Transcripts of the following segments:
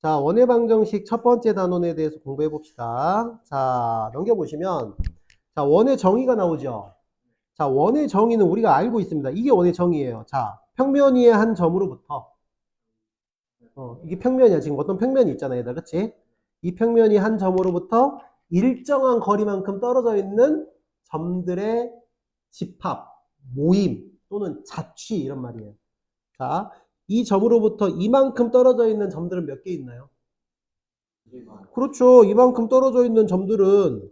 자, 원의 방정식 첫 번째 단원에 대해서 공부해 봅시다. 자, 넘겨보시면, 자, 원의 정의가 나오죠? 자, 원의 정의는 우리가 알고 있습니다. 이게 원의 정의예요. 자, 평면 위의 한 점으로부터, 이게 평면이야. 지금 어떤 평면이 있잖아, 얘들. 그치? 이 평면이 한 점으로부터 일정한 거리만큼 떨어져 있는 점들의 집합, 모임, 또는 자취, 이런 말이에요. 자, 이 점으로부터 이만큼 떨어져 있는 점들은 몇 개 있나요? 그렇죠. 이만큼 떨어져 있는 점들은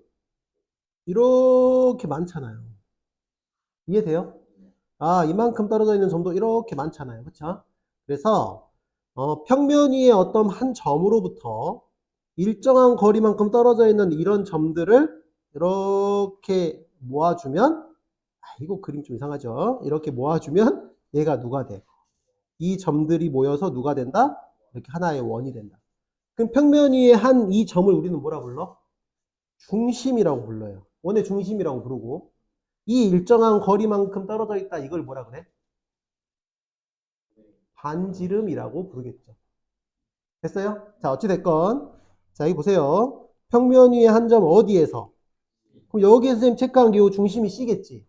이렇게 많잖아요. 이해돼요? 아, 이만큼 떨어져 있는 점도 이렇게 많잖아요. 그렇죠? 그래서 평면 위에 어떤 한 점으로부터 일정한 거리만큼 떨어져 있는 이런 점들을 이렇게 모아주면, 이거 그림 좀 이상하죠? 이렇게 모아주면 얘가 누가 돼? 이 점들이 모여서 누가 된다? 이렇게 하나의 원이 된다. 그럼 평면 위에 한 이 점을 우리는 뭐라 불러? 중심이라고 불러요. 원의 중심이라고 부르고, 이 일정한 거리만큼 떨어져 있다, 이걸 뭐라 그래? 반지름이라고 부르겠죠. 됐어요? 자, 어찌됐건, 자, 여기 보세요. 평면 위에 한 점 어디에서? 그럼 여기에서 선생님 체크한 게 요 중심이 C겠지.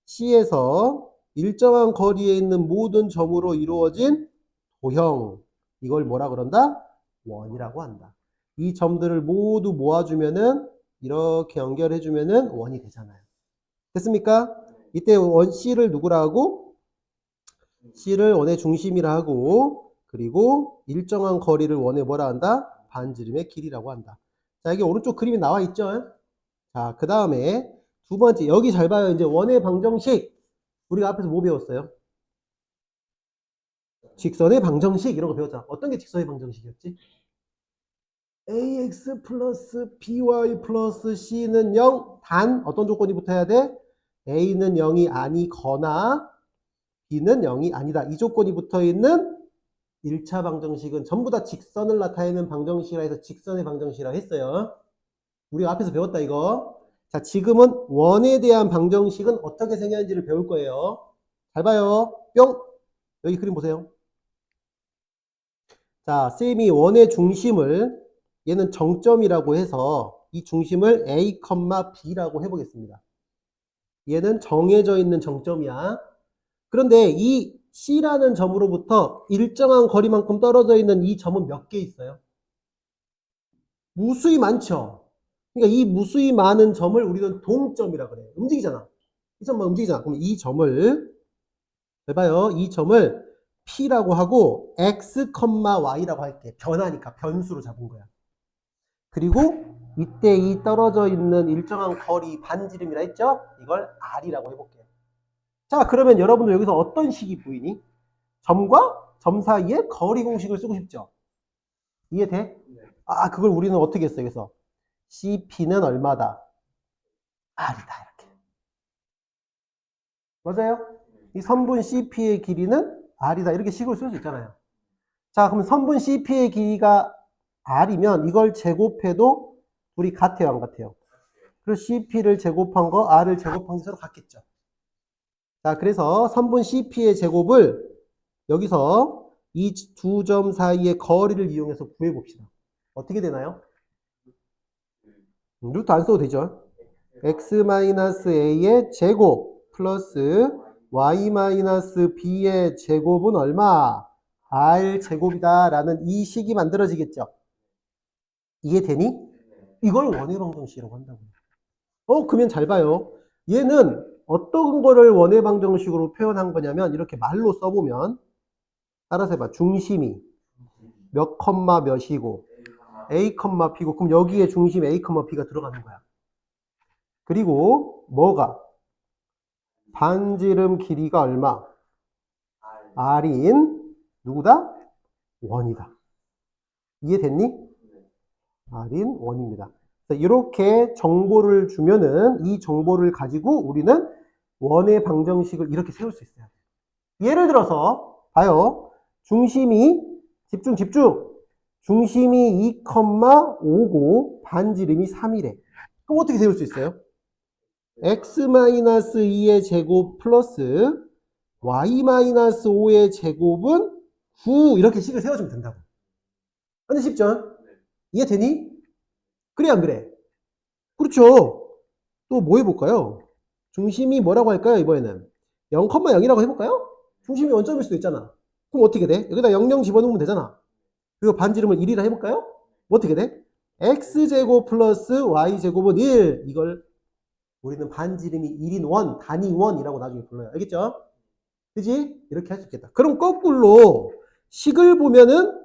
C에서 일정한 거리에 있는 모든 점으로 이루어진 도형, 이걸 뭐라 그런다? 원이라고 한다. 이 점들을 모두 모아주면은, 이렇게 연결해주면은 원이 되잖아요. 됐습니까? 이때 원 C를 누구라고? C를 원의 중심이라 하고, 그리고 일정한 거리를 원의 뭐라 한다? 반지름의 길이라고 한다. 자, 여기 오른쪽 그림이 나와 있죠? 자, 그 다음에 두 번째, 여기 잘 봐요. 이제 원의 방정식. 우리가 앞에서 뭐 배웠어요? 직선의 방정식, 이런 거 배웠잖아. 어떤 게 직선의 방정식이었지? ax 플러스 by 플러스 c는 0, 단 어떤 조건이 붙어야 돼? a는 0이 아니거나 b는 0이 아니다. 이 조건이 붙어있는 1차 방정식은 전부 다 직선을 나타내는 방정식이라 해서 직선의 방정식이라고 했어요. 우리가 앞에서 배웠다, 이거. 자, 지금은 원에 대한 방정식은 어떻게 생겼는지를 배울 거예요. 잘 봐요. 뿅! 여기 그림 보세요. 자, 쌤이 원의 중심을, 얘는 정점이라고 해서 이 중심을 A, B라고 해보겠습니다. 얘는 정해져 있는 정점이야. 그런데 이 C라는 점으로부터 일정한 거리만큼 떨어져 있는 이 점은 몇 개 있어요? 무수히 많죠. 그러니까 이 무수히 많은 점을 우리는 동점이라 그래요. 움직이잖아. 이 점만 움직이잖아. 그럼 이 점을, 해봐요. 이 점을 P라고 하고 X, Y라고 할게. 변하니까 변수로 잡은 거야. 그리고 이때 이 떨어져 있는 일정한 거리 반지름이라 했죠? 이걸 R이라고 해볼게요. 자, 그러면 여러분들 여기서 어떤 식이 보이니? 점과 점 사이에 거리 공식을 쓰고 싶죠? 이해돼? 아, 그걸 우리는 어떻게 했어요? 그래서 CP는 얼마다? R이다, 이렇게. 맞아요? 이 선분 CP의 길이는 R이다, 이렇게 식으로 쓸 수 있잖아요. 자, 그럼 선분 CP의 길이가 R이면 이걸 제곱해도 둘이 같아요, 안 같아요? 그래서 CP를 제곱한 거, R을 제곱한 게 서로 같겠죠. 자, 그래서 선분 CP의 제곱을 여기서 이 두 점 사이의 거리를 이용해서 구해봅시다. 어떻게 되나요? 루트 안 써도 되죠. x-a의 제곱 플러스 y-b의 제곱은 얼마? r 제곱이다 라는 이 식이 만들어지겠죠. 이해되니? 이걸 원의 방정식이라고 한다고요. 그러면 잘 봐요. 얘는 어떤 거를 원의 방정식으로 표현한 거냐면 이렇게 말로 써보면, 따라서 해봐. 중심이 몇 컴마 몇이고 A, B고, 그럼 여기에 중심 A, B가 들어가는 거야. 그리고 뭐가? 반지름 길이가 얼마? R인 누구다? 원이다. 이해됐니? R인 원입니다. 이렇게 정보를 주면은 이 정보를 가지고 우리는 원의 방정식을 이렇게 세울 수 있어요. 예를 들어서 봐요. 중심이, 집중 집중. 중심이 2,5고 반지름이 3이래. 그럼 어떻게 세울 수 있어요? x-2의 제곱 플러스 y-5의 제곱은 9, 이렇게 식을 세워주면 된다고. 완전 쉽죠? 이해되니? 그래 안 그래? 그렇죠. 또 뭐 해볼까요? 중심이 뭐라고 할까요? 이번에는 0,0이라고 해볼까요? 중심이 원점일 수도 있잖아. 그럼 어떻게 돼? 여기다 00 집어넣으면 되잖아. 그리고 반지름을 1이라 해볼까요? 뭐 어떻게 돼? x제곱 플러스 y제곱은 1. 이걸 우리는 반지름이 1인 원, 단위 원이라고 나중에 불러요. 알겠죠? 그지? 이렇게 할 수 있겠다. 그럼 거꾸로 식을 보면은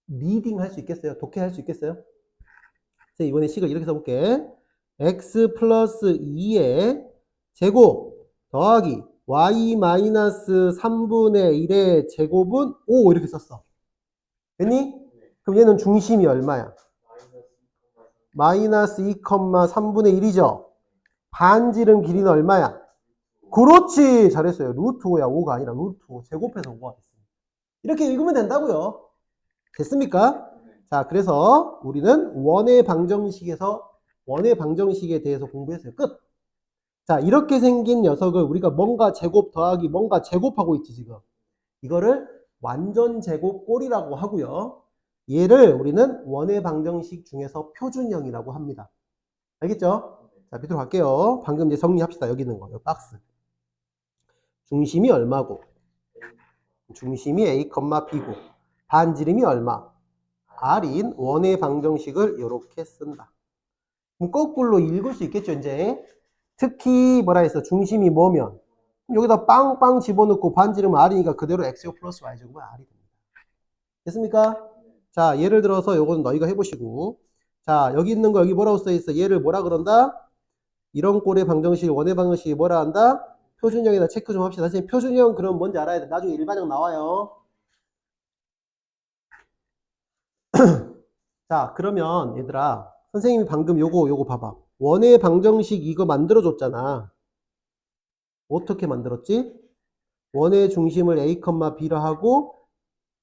리딩 할 수 있겠어요? 독해할 수 있겠어요? 자, 이번에 식을 이렇게 써볼게. x 플러스 2의 제곱 더하기 y 마이너스 3분의 1의 제곱은 5 이렇게 썼어. 됐니? 그럼 얘는 중심이 얼마야? 마이너스 2,3분의 1이죠. 반지름 길이는 얼마야? 그렇지. 잘했어요. 루트 5야. 5가 아니라 루트 5. 제곱해서 5가 됐습니다. 이렇게 읽으면 된다고요. 됐습니까? 자, 그래서 우리는 원의 방정식에 대해서 공부했어요. 끝. 자, 이렇게 생긴 녀석을 우리가 뭔가 제곱 더하기 뭔가 제곱하고 있지, 지금. 이거를 완전 제곱꼴이라고 하고요. 얘를 우리는 원의 방정식 중에서 표준형이라고 합니다. 알겠죠? 자, 밑으로 갈게요. 방금 이제 정리합시다. 여기 있는 거. 이 박스. 중심이 얼마고, 중심이 A, B고, 반지름이 얼마? R인 원의 방정식을 이렇게 쓴다. 그럼 거꾸로 읽을 수 있겠죠, 이제. 특히 뭐라 했어? 중심이 뭐면? 여기다 빵빵 집어넣고 반지름은 R이니까 그대로 X제곱 플러스 Y제곱은 R이 됩니다. 됐습니까? 자, 예를 들어서 요거는 너희가 해보시고. 자, 여기 있는 거 여기 뭐라고 써있어? 얘를 뭐라 그런다? 이런 꼴의 방정식, 원의 방정식이 뭐라 한다? 표준형에다 체크 좀 합시다. 선생님, 표준형 그럼 뭔지 알아야 돼. 나중에 일반형 나와요. 자, 그러면 얘들아, 선생님이 방금 요거 봐봐. 원의 방정식 이거 만들어줬잖아. 어떻게 만들었지? 원의 중심을 A, B라 하고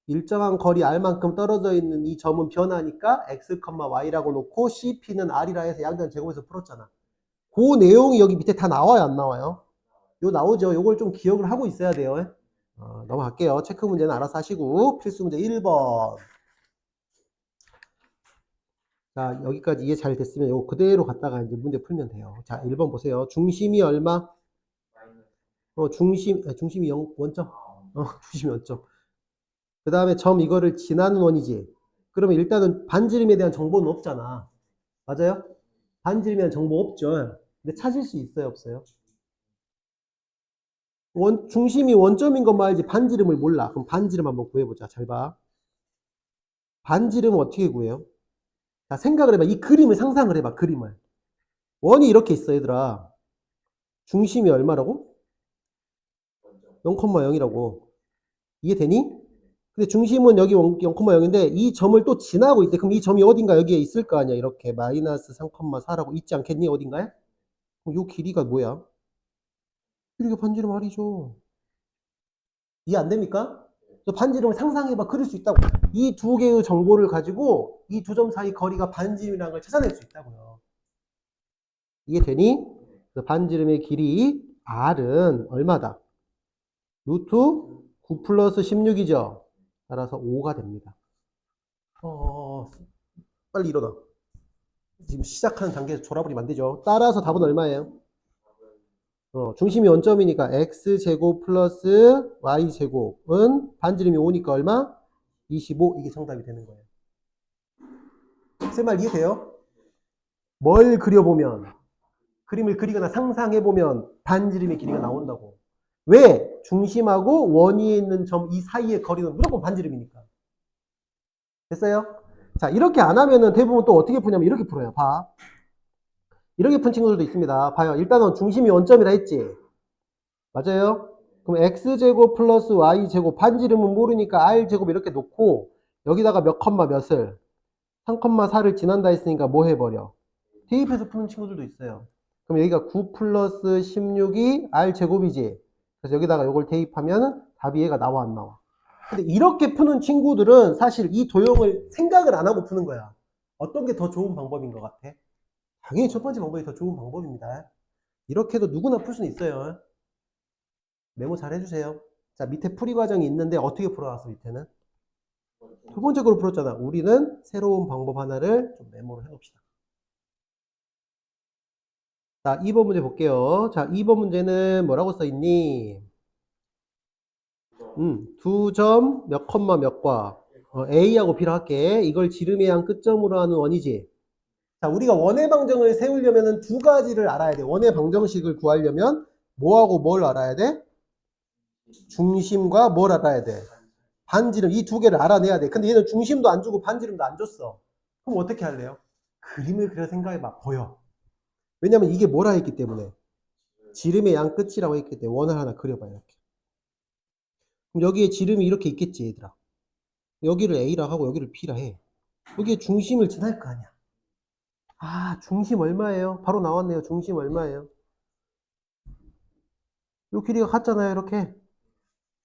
일정한 거리 R만큼 떨어져 있는 이 점은 변하니까 X, Y라고 놓고 CP는 R이라 해서 양변 제곱해서 풀었잖아. 그 내용이 여기 밑에 다 나와요, 안 나와요? 요 나오죠. 요걸 좀 기억을 하고 있어야 돼요. 넘어갈게요. 체크 문제는 알아서 하시고 필수 문제 1번. 자, 여기까지 이해 잘 됐으면 요거 그대로 갖다가 이제 문제 풀면 돼요. 자, 1번 보세요. 중심이 얼마? 중심이 0, 원점? 중심이 원점. 그 다음에 점 이거를 지나는 원이지. 그러면 일단은 반지름에 대한 정보는 없잖아. 맞아요? 반지름에 대한 정보 없죠. 근데 찾을 수 있어요, 없어요? 중심이 원점인 것만 알지 반지름을 몰라. 그럼 반지름 한번 구해보자. 잘 봐. 반지름은 어떻게 구해요? 자, 생각을 해봐. 이 그림을 상상을 해봐. 그림을. 원이 이렇게 있어, 얘들아. 중심이 얼마라고? 0,0이라고. 이해되니? 근데 중심은 여기 0,0인데 이 점을 또 지나고 있대. 그럼 이 점이 어딘가 여기에 있을 거 아니야. 이렇게 마이너스 3,4라고 있지 않겠니? 어딘가에? 그럼 요 길이가 뭐야? 길이가 반지름 R이죠. 이해 안 됩니까? 반지름을 상상해봐. 그릴 수 있다고. 이 두 개의 정보를 가지고 이 두 점 사이 거리가 반지름이라는 걸 찾아낼 수 있다고요. 이해되니? 그래서 반지름의 길이 R은 얼마다? 루트 9 플러스 16이죠. 따라서 5가 됩니다. 빨리 일어나. 지금 시작하는 단계에서 졸아버리면 안 되죠. 따라서 답은 얼마예요? 중심이 원점이니까 x제곱 플러스 y제곱은 반지름이 5니까 얼마? 25. 이게 정답이 되는 거예요. 제 말 이해돼요? 뭘 그려보면, 그림을 그리거나 상상해보면 반지름의 길이가 나온다고. 왜? 중심하고 원 위에 있는 점 이 사이의 거리는 무조건 반지름이니까. 됐어요? 자, 이렇게 안 하면은 대부분 또 어떻게 푸냐면 이렇게 풀어요. 봐. 이렇게 푼 친구들도 있습니다. 봐요. 일단은 중심이 원점이라 했지. 맞아요? 그럼 x제곱 플러스 y제곱 반지름은 모르니까 r제곱 이렇게 놓고 여기다가 몇 컴마 몇을 3,4를 지난다 했으니까 뭐 해버려? 대입해서 푸는 친구들도 있어요. 그럼 여기가 9 플러스 16이 r제곱이지. 그래서 여기다가 이걸 대입하면 답이 얘가 나와 안 나와? 근데 이렇게 푸는 친구들은 사실 이 도형을 생각을 안 하고 푸는 거야. 어떤 게 더 좋은 방법인 것 같아? 당연히 첫 번째 방법이 더 좋은 방법입니다. 이렇게 해도 누구나 풀 수는 있어요. 메모 잘 해주세요. 자, 밑에 풀이 과정이 있는데 어떻게 풀어놨어, 밑에는? 두 번째 거로 풀었잖아. 우리는 새로운 방법 하나를 좀 메모를 해놓읍시다. 자, 2번 문제 볼게요. 자, 2번 문제는 뭐라고 써있니? 두 점 몇 컴마 몇과 A하고 B로 할게. 이걸 지름의 한 끝점으로 하는 원이지. 자, 우리가 원의 방정을 세우려면 두 가지를 알아야 돼. 원의 방정식을 구하려면 뭐하고 뭘 알아야 돼? 중심과 뭘 알아야 돼? 반지름. 이 두 개를 알아내야 돼. 근데 얘는 중심도 안 주고 반지름도 안 줬어. 그럼 어떻게 할래요? 그림을 그려 생각해봐. 보여. 왜냐면 이게 뭐라 했기 때문에. 지름의 양 끝이라고 했기 때문에 원을 하나 그려봐. 이렇게. 그럼 여기에 지름이 이렇게 있겠지, 얘들아. 여기를 A라 하고 여기를 B라 해. 여기에 중심을 지날 거 아니야. 아, 중심 얼마예요? 바로 나왔네요. 중심 얼마예요? 요 길이가 같잖아요. 이렇게.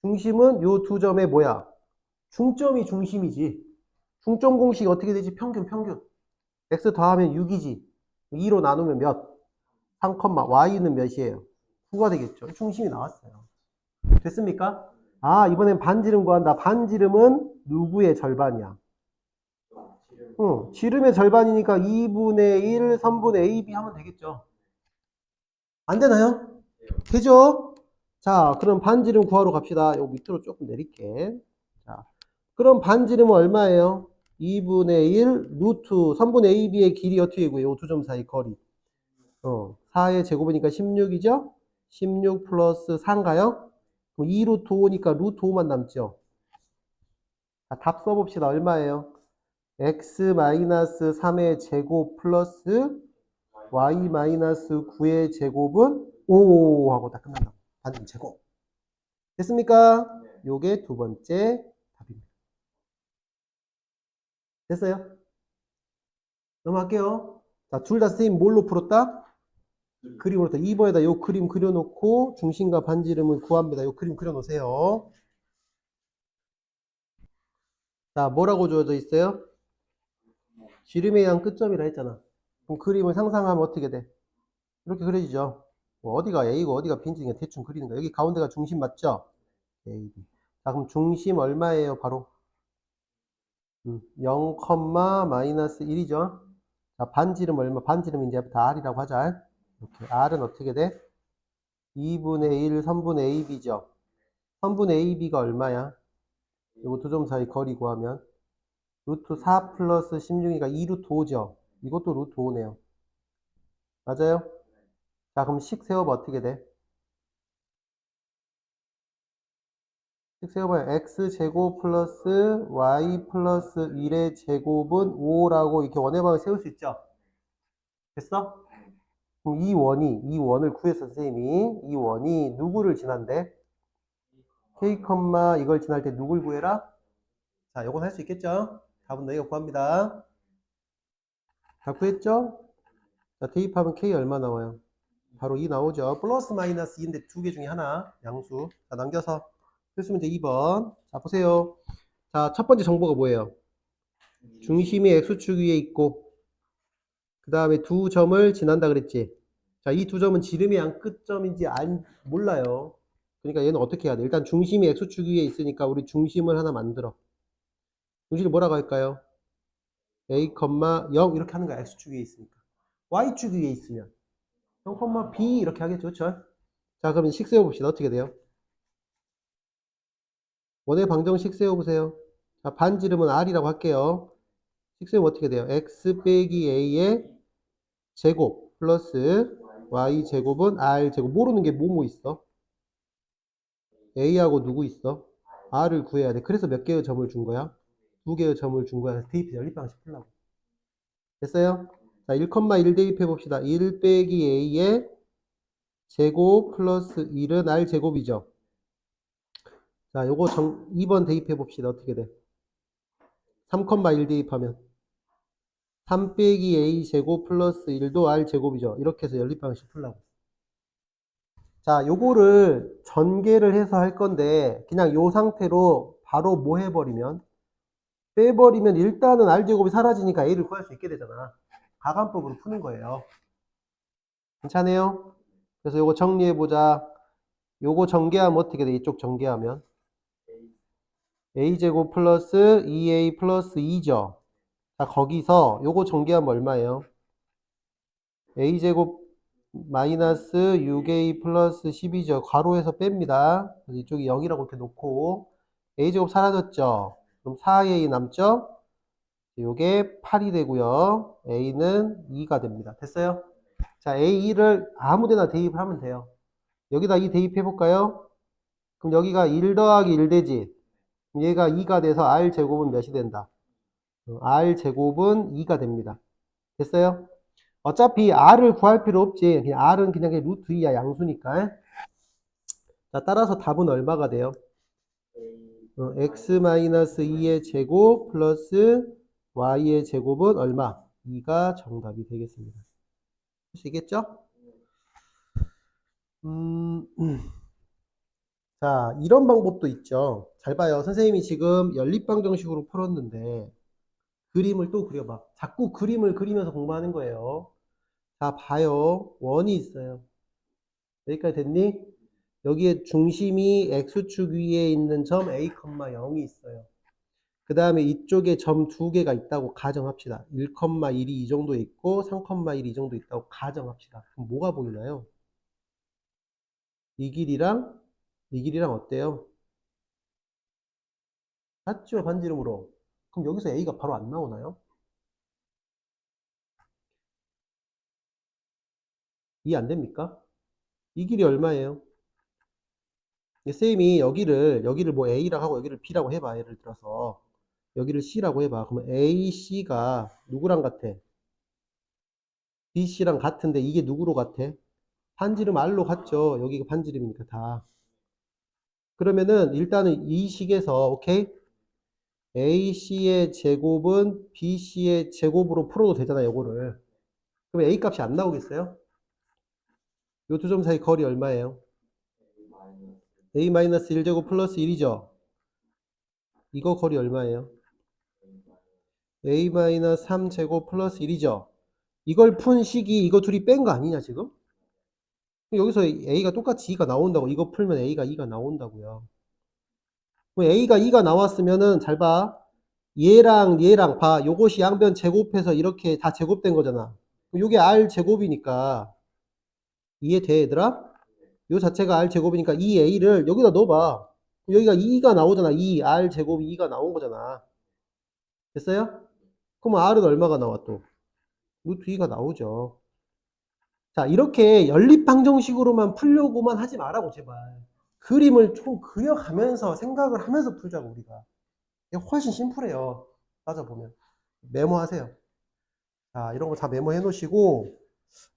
중심은 요 두 점의 뭐야? 중점이 중심이지. 중점 공식이 어떻게 되지? 평균, 평균. x 더하면 6이지. 2로 나누면 몇? 3, y는 몇이에요? 9가 되겠죠. 중심이 나왔어요. 됐습니까? 아, 이번엔 반지름 구한다. 반지름은 누구의 절반이야? 지름의 절반이니까 2분의 1, 3분의 AB 하면 되겠죠. 안 되나요? 되죠? 자, 그럼 반지름 구하러 갑시다. 요 밑으로 조금 내릴게. 자, 그럼 반지름은 얼마예요? 2분의 1 루트 3분의 AB의 길이 어떻게 구해요? 두 점 사이 거리. 4의 제곱이니까 16이죠? 16 플러스 4인가요? 그럼 2 루트 5니까 루트 5만 남죠? 자, 답 써봅시다. 얼마예요? x 마이너스 3의 제곱 플러스 y 마이너스 9의 제곱은 5 하고 다 끝난다. 반지름 제곱. 됐습니까? 요게 두 번째 답입니다. 됐어요? 넘어갈게요. 자, 둘 다 선생님 뭘로 풀었다? 그림으로 풀었다. 2번에다 요 그림 그려놓고 중심과 반지름을 구합니다. 요 그림 그려놓으세요. 자, 뭐라고 주어져 있어요? 지름의 양 끝점이라 했잖아. 그럼 그림을 상상하면 어떻게 돼? 이렇게 그려지죠. 뭐 어디가 A고 어디가 B인지 그냥 대충 그리는 거야. 여기 가운데가 중심 맞죠? A, B. 자, 그럼 중심 얼마예요? 바로 0, 마이너스 1이죠. 자, 반지름 얼마? 반지름 이제부터 R이라고 하자. 이렇게 R은 어떻게 돼? 2분의 1, 3분의 AB죠. 3분의 AB가 얼마야? 이거 두 점 사이 거리 구하면 루트 4 플러스 16이니까 2 루트 5죠. 이것도 루트 5네요. 맞아요? 자, 그럼 식 세워봐. 어떻게 돼? 식 세워봐요. x제곱 플러스 y 플러스 1의 제곱은 5라고 이렇게 원의 방을 세울 수 있죠? 됐어? 그럼 이 원을 구해서 선생님이 이 원이 누구를 지난대? k, 이걸 지날 때 누굴 구해라? 자, 요건 할 수 있겠죠? 답은 너희가 구합니다. 다 구했죠? 자, 대입하면 k 얼마 나와요? 바로 2 나오죠. 플러스 마이너스 2인데 두 개 중에 하나 양수. 자, 남겨서 필수 문제 2번. 자, 보세요. 자, 첫 번째 정보가 뭐예요? 중심이 x축 위에 있고 그 다음에 두 점을 지난다 그랬지. 자, 이 두 점은 지름의 양 끝점인지 몰라요. 그러니까 얘는 어떻게 해야 돼? 일단 중심이 x축 위에 있으니까 우리 중심을 하나 만들어. 중심을 뭐라고 할까요? a, 0 이렇게 하는 거야. x축 위에 있으니까. y축 위에 있으면 0, b 이렇게 하겠죠. 그렇죠? 자, 그러면 식 세워봅시다. 어떻게 돼요? 원의 방정식 세워보세요. 자, 반지름은 r이라고 할게요. 식 세우면 어떻게 돼요? x 빼기 a의 제곱 플러스 y 제곱은 r 제곱. 모르는 게 뭐뭐 있어? a하고 누구 있어? r을 구해야 돼. 그래서 몇 개의 점을 준 거야? 두 개의 점을 준 거야. 대입 연립방식 풀라고. 됐어요? 자, 1,1 대입해 봅시다. 1 빼기 a의 제곱 플러스 1은 r 제곱이죠. 자, 요거 2번 대입해 봅시다. 어떻게 돼? 3,1 대입하면 3 빼기 a 제곱 플러스 1도 r 제곱이죠. 이렇게 해서 연립방식 풀라고. 자, 요거를 전개를 해서 할 건데 그냥 요 상태로 바로 뭐 해버리면 빼버리면 일단은 r제곱이 사라지니까 a를 구할 수 있게 되잖아. 가감법으로 푸는 거예요. 괜찮아요? 그래서 요거 정리해보자. 요거 전개하면 어떻게 돼? 이쪽 전개하면 a제곱 플러스 2a 플러스 2죠. 자, 거기서 요거 전개하면 얼마예요? a제곱 마이너스 6a 플러스 12죠. 괄호에서 뺍니다. 그래서 이쪽이 0이라고 이렇게 놓고 a제곱 사라졌죠. 그럼 4a 남죠? 요게 8이 되고요. a는 2가 됩니다. 됐어요? 자, a를 아무데나 대입을 하면 돼요. 여기다 2 대입해 볼까요? 그럼 여기가 1 더하기 1 되지. 그럼 얘가 2가 돼서 r 제곱은 몇이 된다? r 제곱은 2가 됩니다. 됐어요? 어차피 r을 구할 필요 없지. 그냥 r은 그냥 루트 2야. 양수니까. 자, 따라서 답은 얼마가 돼요? x-2의 제곱 플러스 y의 제곱은 얼마? 2가 정답이 되겠습니다. 아시겠죠? 음, 자, 이런 방법도 있죠. 잘 봐요. 선생님이 지금 연립방정식으로 풀었는데 그림을 또 그려봐. 자꾸 그림을 그리면서 공부하는 거예요. 자, 봐요. 원이 있어요. 여기까지 됐니? 여기에 중심이 x축 위에 있는 점 a, 0이 있어요. 그 다음에 이쪽에 점 두 개가 있다고 가정합시다. 1,1이 이 정도 있고 3,1이 이 정도 있다고 가정합시다. 그럼 뭐가 보이나요? 이 길이랑 이 길이랑 어때요? 같죠? 반지름으로. 그럼 여기서 a가 바로 안 나오나요? 이해 안 됩니까? 이 길이 얼마예요? 쌤이 여기를 뭐 a라고 하고 여기를 b라고 해봐. 예를 들어서 여기를 c라고 해봐. 그러면 a, c가 누구랑 같아? b, c랑 같은데 이게 누구로 같아? 반지름 r로 같죠? 여기가 반지름이니까 다. 그러면은 일단은 이 식에서 오케이? AC의 제곱은 BC의 제곱으로 풀어도 되잖아, 요거를. 그럼 A 값이 안 나오겠어요? 요 두 점 사이 거리 얼마예요? A-1제곱 플러스 1이죠? 이거 거리 얼마예요? A-3제곱 플러스 1이죠? 이걸 푼 식이 이거 둘이 뺀 거 아니냐, 지금? 여기서 A가 똑같이 2가 나온다고. 이거 풀면 A가 2가 나온다고요. 그럼 A가 2가 나왔으면은 잘 봐. 얘랑 봐. 요것이 양변 제곱해서 이렇게 다 제곱된 거잖아. 요게 R 제곱이니까 이해돼 얘들아? 요 자체가 R 제곱이니까 이 A를 여기다 넣어봐. 여기가 2가 나오잖아. 2 R 제곱이 2가 나온 거잖아. 됐어요? 그럼 R은 얼마가 나와 또? 루트 2가 나오죠. 자, 이렇게 연립방정식으로만 풀려고만 하지 말라고 제발. 그림을 좀 그려가면서 생각을 하면서 풀자고 우리가. 이게 훨씬 심플해요. 따져보면. 메모하세요. 자, 이런 거 다 메모해 놓으시고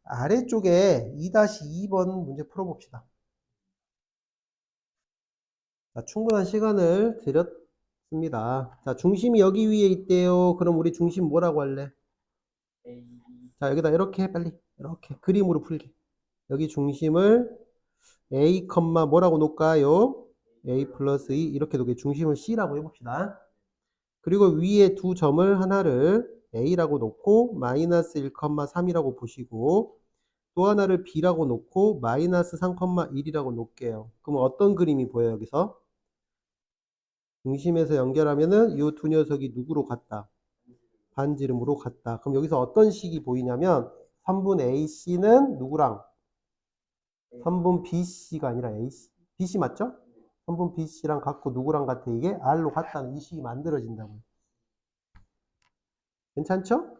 아래쪽에 2-2번 문제 풀어봅시다. 자, 충분한 시간을 드렸습니다. 자, 중심이 여기 위에 있대요. 그럼 우리 중심 뭐라고 할래? 자, 여기다 이렇게 해, 빨리. 이렇게 그림으로 풀게. 여기 중심을 A, 뭐라고 놓을까요? A 플러스 2 이렇게 놓게 중심을 C라고 해봅시다. 그리고 위에 두 점을 하나를 A라고 놓고 마이너스 1,3이라고 보시고 또 하나를 B라고 놓고 마이너스 3,1이라고 놓을게요. 그럼 어떤 그림이 보여요, 여기서? 중심에서 연결하면은 이 두 녀석이 누구로 같다? 반지름으로 같다. 그럼 여기서 어떤 식이 보이냐면 3분 AC는 누구랑? 3분 BC가 아니라 AC. BC 맞죠? 3분 BC랑 같고 누구랑 같아? 이게 R로 같다는 이 식이 만들어진다고요. 괜찮죠?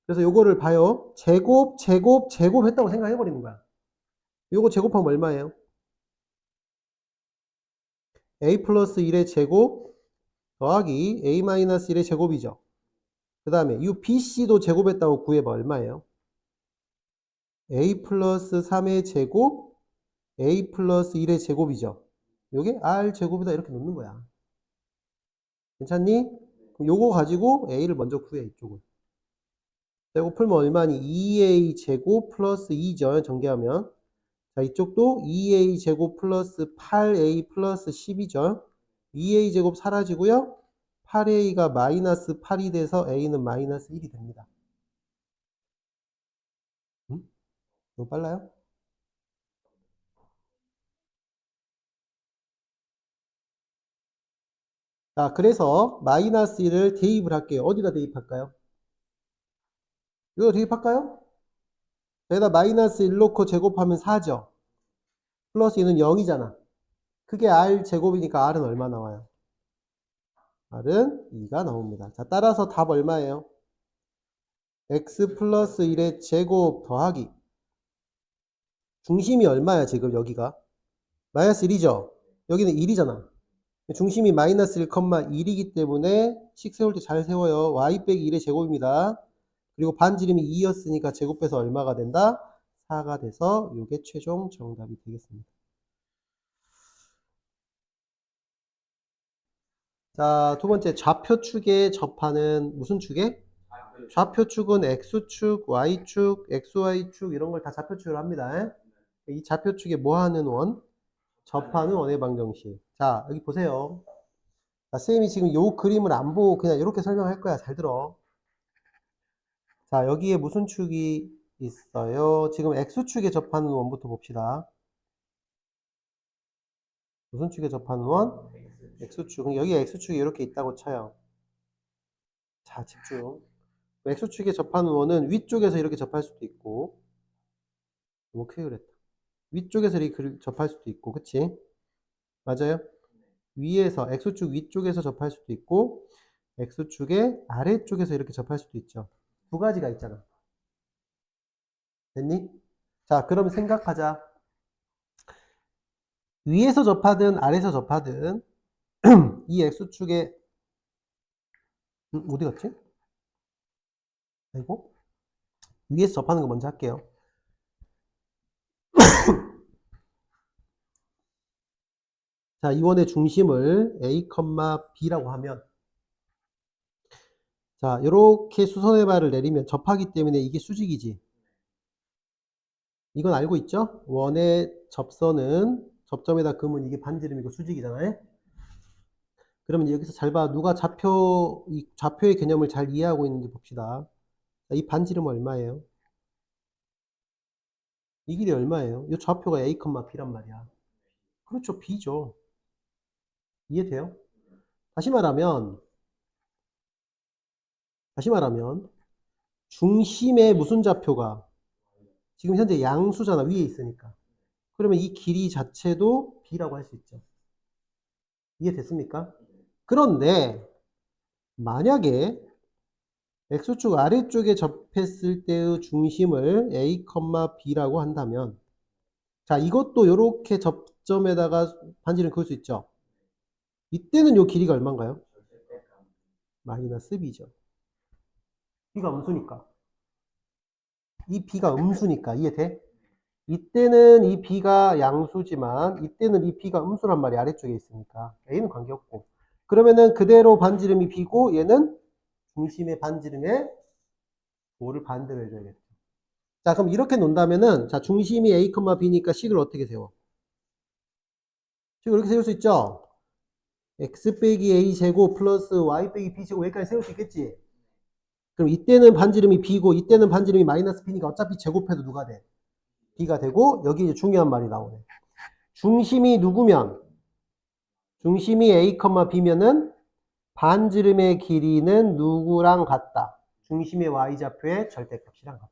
그래서 요거를 봐요. 제곱 했다고 생각해 버리는 거야. 요거 제곱하면 얼마예요? A 플러스 1의 제곱 더하기 A 마이너스 1의 제곱이죠. 그 다음에 이 BC도 제곱했다고 구해봐. 얼마예요? A 플러스 3의 제곱 A 플러스 1의 제곱이죠. 요게 R 제곱이다 이렇게 놓는 거야. 괜찮니? 그럼 요거 가지고 A를 먼저 구해 이쪽을. 제곱 풀면 얼마니? 2A 제곱 플러스 2죠. 전개하면. 자, 이쪽도 2A 제곱 플러스 8A 플러스 10이죠. 2A 제곱 사라지고요. 8A가 마이너스 8이 돼서 A는 마이너스 1이 됩니다. 너무 빨라요? 자, 그래서 마이너스 1을 대입을 할게요. 어디다 대입할까요? 이거 대입할까요? 여기다 마이너스 1 놓고 제곱하면 4죠. 플러스 2는 0이잖아. 그게 r 제곱이니까 r은 얼마 나와요? r은 2가 나옵니다. 자, 따라서 답 얼마예요? x 플러스 1의 제곱 더하기. 중심이 얼마야, 지금 여기가? 마이너스 1이죠? 여기는 1이잖아. 중심이 마이너스 1,1이기 때문에 식 세울 때 잘 세워요. y 빼기 1의 제곱입니다. 그리고 반지름이 2였으니까 제곱해서 얼마가 된다? 4가 돼서 이게 최종 정답이 되겠습니다. 자, 두 번째 좌표축에 접하는 무슨 축에? 좌표축은 x축, y축, xy축 이런 걸 다 좌표축으로 합니다. 이 좌표축에 뭐 하는 원? 접하는 원의 방정식. 자, 여기 보세요. 자, 쌤이 지금 요 그림을 안 보고 그냥 이렇게 설명할 거야. 잘 들어. 자, 여기에 무슨 축이 있어요? 지금 x축에 접하는 원부터 봅시다. 무슨 축에 접하는 원? x축. 여기 x축이 이렇게 있다고 쳐요. 자, 집중. x축에 접하는 원은 위쪽에서 이렇게 접할 수도 있고, 너무 크게 그랬다. 위쪽에서 이렇게 접할 수도 있고, 그치? 맞아요? 위에서, x축 위쪽에서 접할 수도 있고, x축의 아래쪽에서 이렇게 접할 수도 있죠. 두 가지가 있잖아. 됐니? 자, 그럼 생각하자. 위에서 접하든 아래에서 접하든 이 x축의 어디 갔지? 아이고, 위에서 접하는 거 먼저 할게요. 자, 이 원의 중심을 a, b라고 하면, 자, 이렇게 수선의 발을 내리면 접하기 때문에 이게 수직이지. 이건 알고 있죠? 원의 접선은 접점에다 그으면 이게 반지름이고 수직이잖아요. 그러면 여기서 잘 봐. 누가 이 좌표의 개념을 잘 이해하고 있는지 봅시다. 자, 이 반지름은 얼마예요? 이 길이 얼마예요? 이 좌표가 a, b란 말이야. 그렇죠. b죠. 이해돼요? 다시 말하면 중심의 무슨 좌표가 지금 현재 양수잖아. 위에 있으니까. 그러면 이 길이 자체도 b라고 할 수 있죠. 이해됐습니까? 그런데 만약에 x축 아래쪽에 접했을 때의 중심을 a, b라고 한다면 자, 이것도 이렇게 접점에다가 반지름 그을 수 있죠. 이때는 요 길이가 얼마인가요? 마이너스 b죠. b가 음수니까. 이 b가 음수니까 이해돼? 이때는 이 b가 양수지만 이때는 이 b가 음수란 말이 아래쪽에 있으니까 a는 관계없고 그러면은 그대로 반지름이 b고 얘는 중심의 반지름에 5를 반대로 해줘야겠죠. 자, 그럼 이렇게 논다면은 자, 중심이 a, b니까 식을 어떻게 세워? 식을 이렇게 세울 수 있죠? x 빼기 a 제곱 플러스 y 빼기 b 제곱 여기까지 세울 수 있겠지? 그럼 이때는 반지름이 b고 이때는 반지름이 마이너스 b니까 어차피 제곱해도 누가 돼? b가 되고 여기 이제 중요한 말이 나오네. 중심이 누구면? 중심이 a, b면은 반지름의 길이는 누구랑 같다? 중심의 y좌표의 절대값이랑 같다.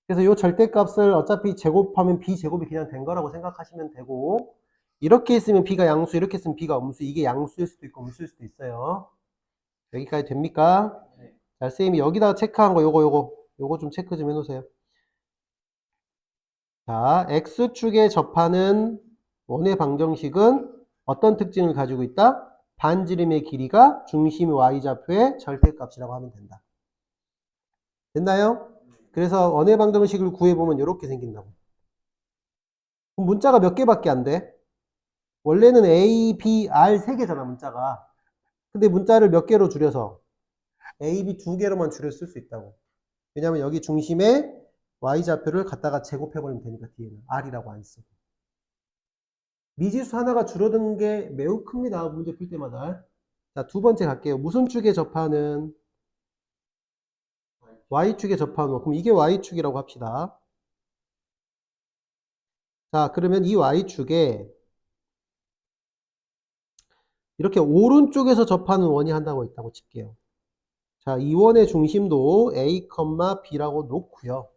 그래서 이 절대값을 어차피 제곱하면 b제곱이 그냥 된 거라고 생각하시면 되고 이렇게 있으면 b가 양수, 이렇게 있으면 b가 음수. 이게 양수일 수도 있고 음수일 수도 있어요. 여기까지 됩니까? 자, 쌤이 여기다가 체크한 거 요거 좀 체크 좀 해놓으세요. 자, x축에 접하는 원의 방정식은 어떤 특징을 가지고 있다? 반지름의 길이가 중심 y좌표의 절대값이라고 하면 된다. 됐나요? 그래서 원의 방정식을 구해보면 이렇게 생긴다고. 그럼 문자가 몇 개밖에 안 돼? 원래는 A, B, R 3개잖아 문자가. 근데 문자를 몇 개로 줄여서 A, B 2개로만 줄여 쓸 수 있다고. 왜냐면 여기 중심에 y좌표를 갖다가 제곱해버리면 되니까 뒤에는 R이라고 안 써. 미지수 하나가 줄어드는 게 매우 큽니다. 문제 풀 때마다. 자, 두 번째 갈게요. 무슨 축에 접하는? Y축에 접하는 거. 그럼 이게 Y축이라고 합시다. 자, 그러면 이 Y축에 이렇게 오른쪽에서 접하는 원이 한다고 했다고 칠게요. 자, 이 원의 중심도 A, B라고 놓고요.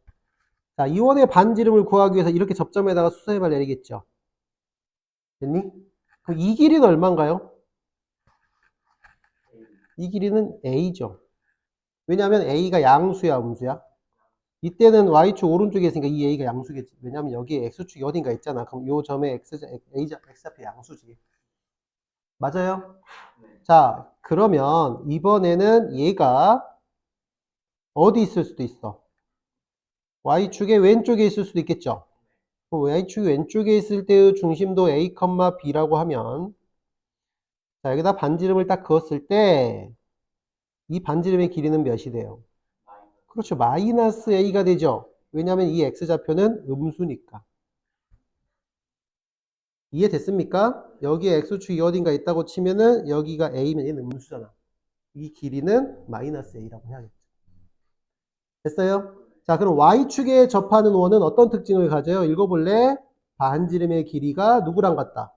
자, 이 원의 반지름을 구하기 위해서 이렇게 접점에다가 수서해발 내리겠죠. 됐니? 그럼 이 길이는 얼마인가요? 이 길이는 A죠. 왜냐하면 A가 양수야, 음수야? 이때는 Y축 오른쪽에 있으니까 이 A가 양수겠지. 왜냐하면 여기에 X축이 어딘가 있잖아. 그럼 요 점에 X좌표 양수지. 맞아요? 자, 그러면 이번에는 얘가 어디 있을 수도 있어? Y축의 왼쪽에 있을 수도 있겠죠. Y축이 왼쪽에 있을 때의 중심도 A, B라고 하면, 자, 여기다 반지름을 딱 그었을 때 이 반지름의 길이는 몇이 돼요? 그렇죠. 마이너스 A가 되죠. 왜냐하면 이 X좌표는 음수니까. 이해됐습니까? 여기에 X축이 어딘가 있다고 치면은 여기가 A면 얘는 음수잖아. 이 길이는 마이너스 A라고 해야겠죠. 됐어요? 자, 그럼 Y축에 접하는 원은 어떤 특징을 가져요? 읽어볼래? 반지름의 길이가 누구랑 같다?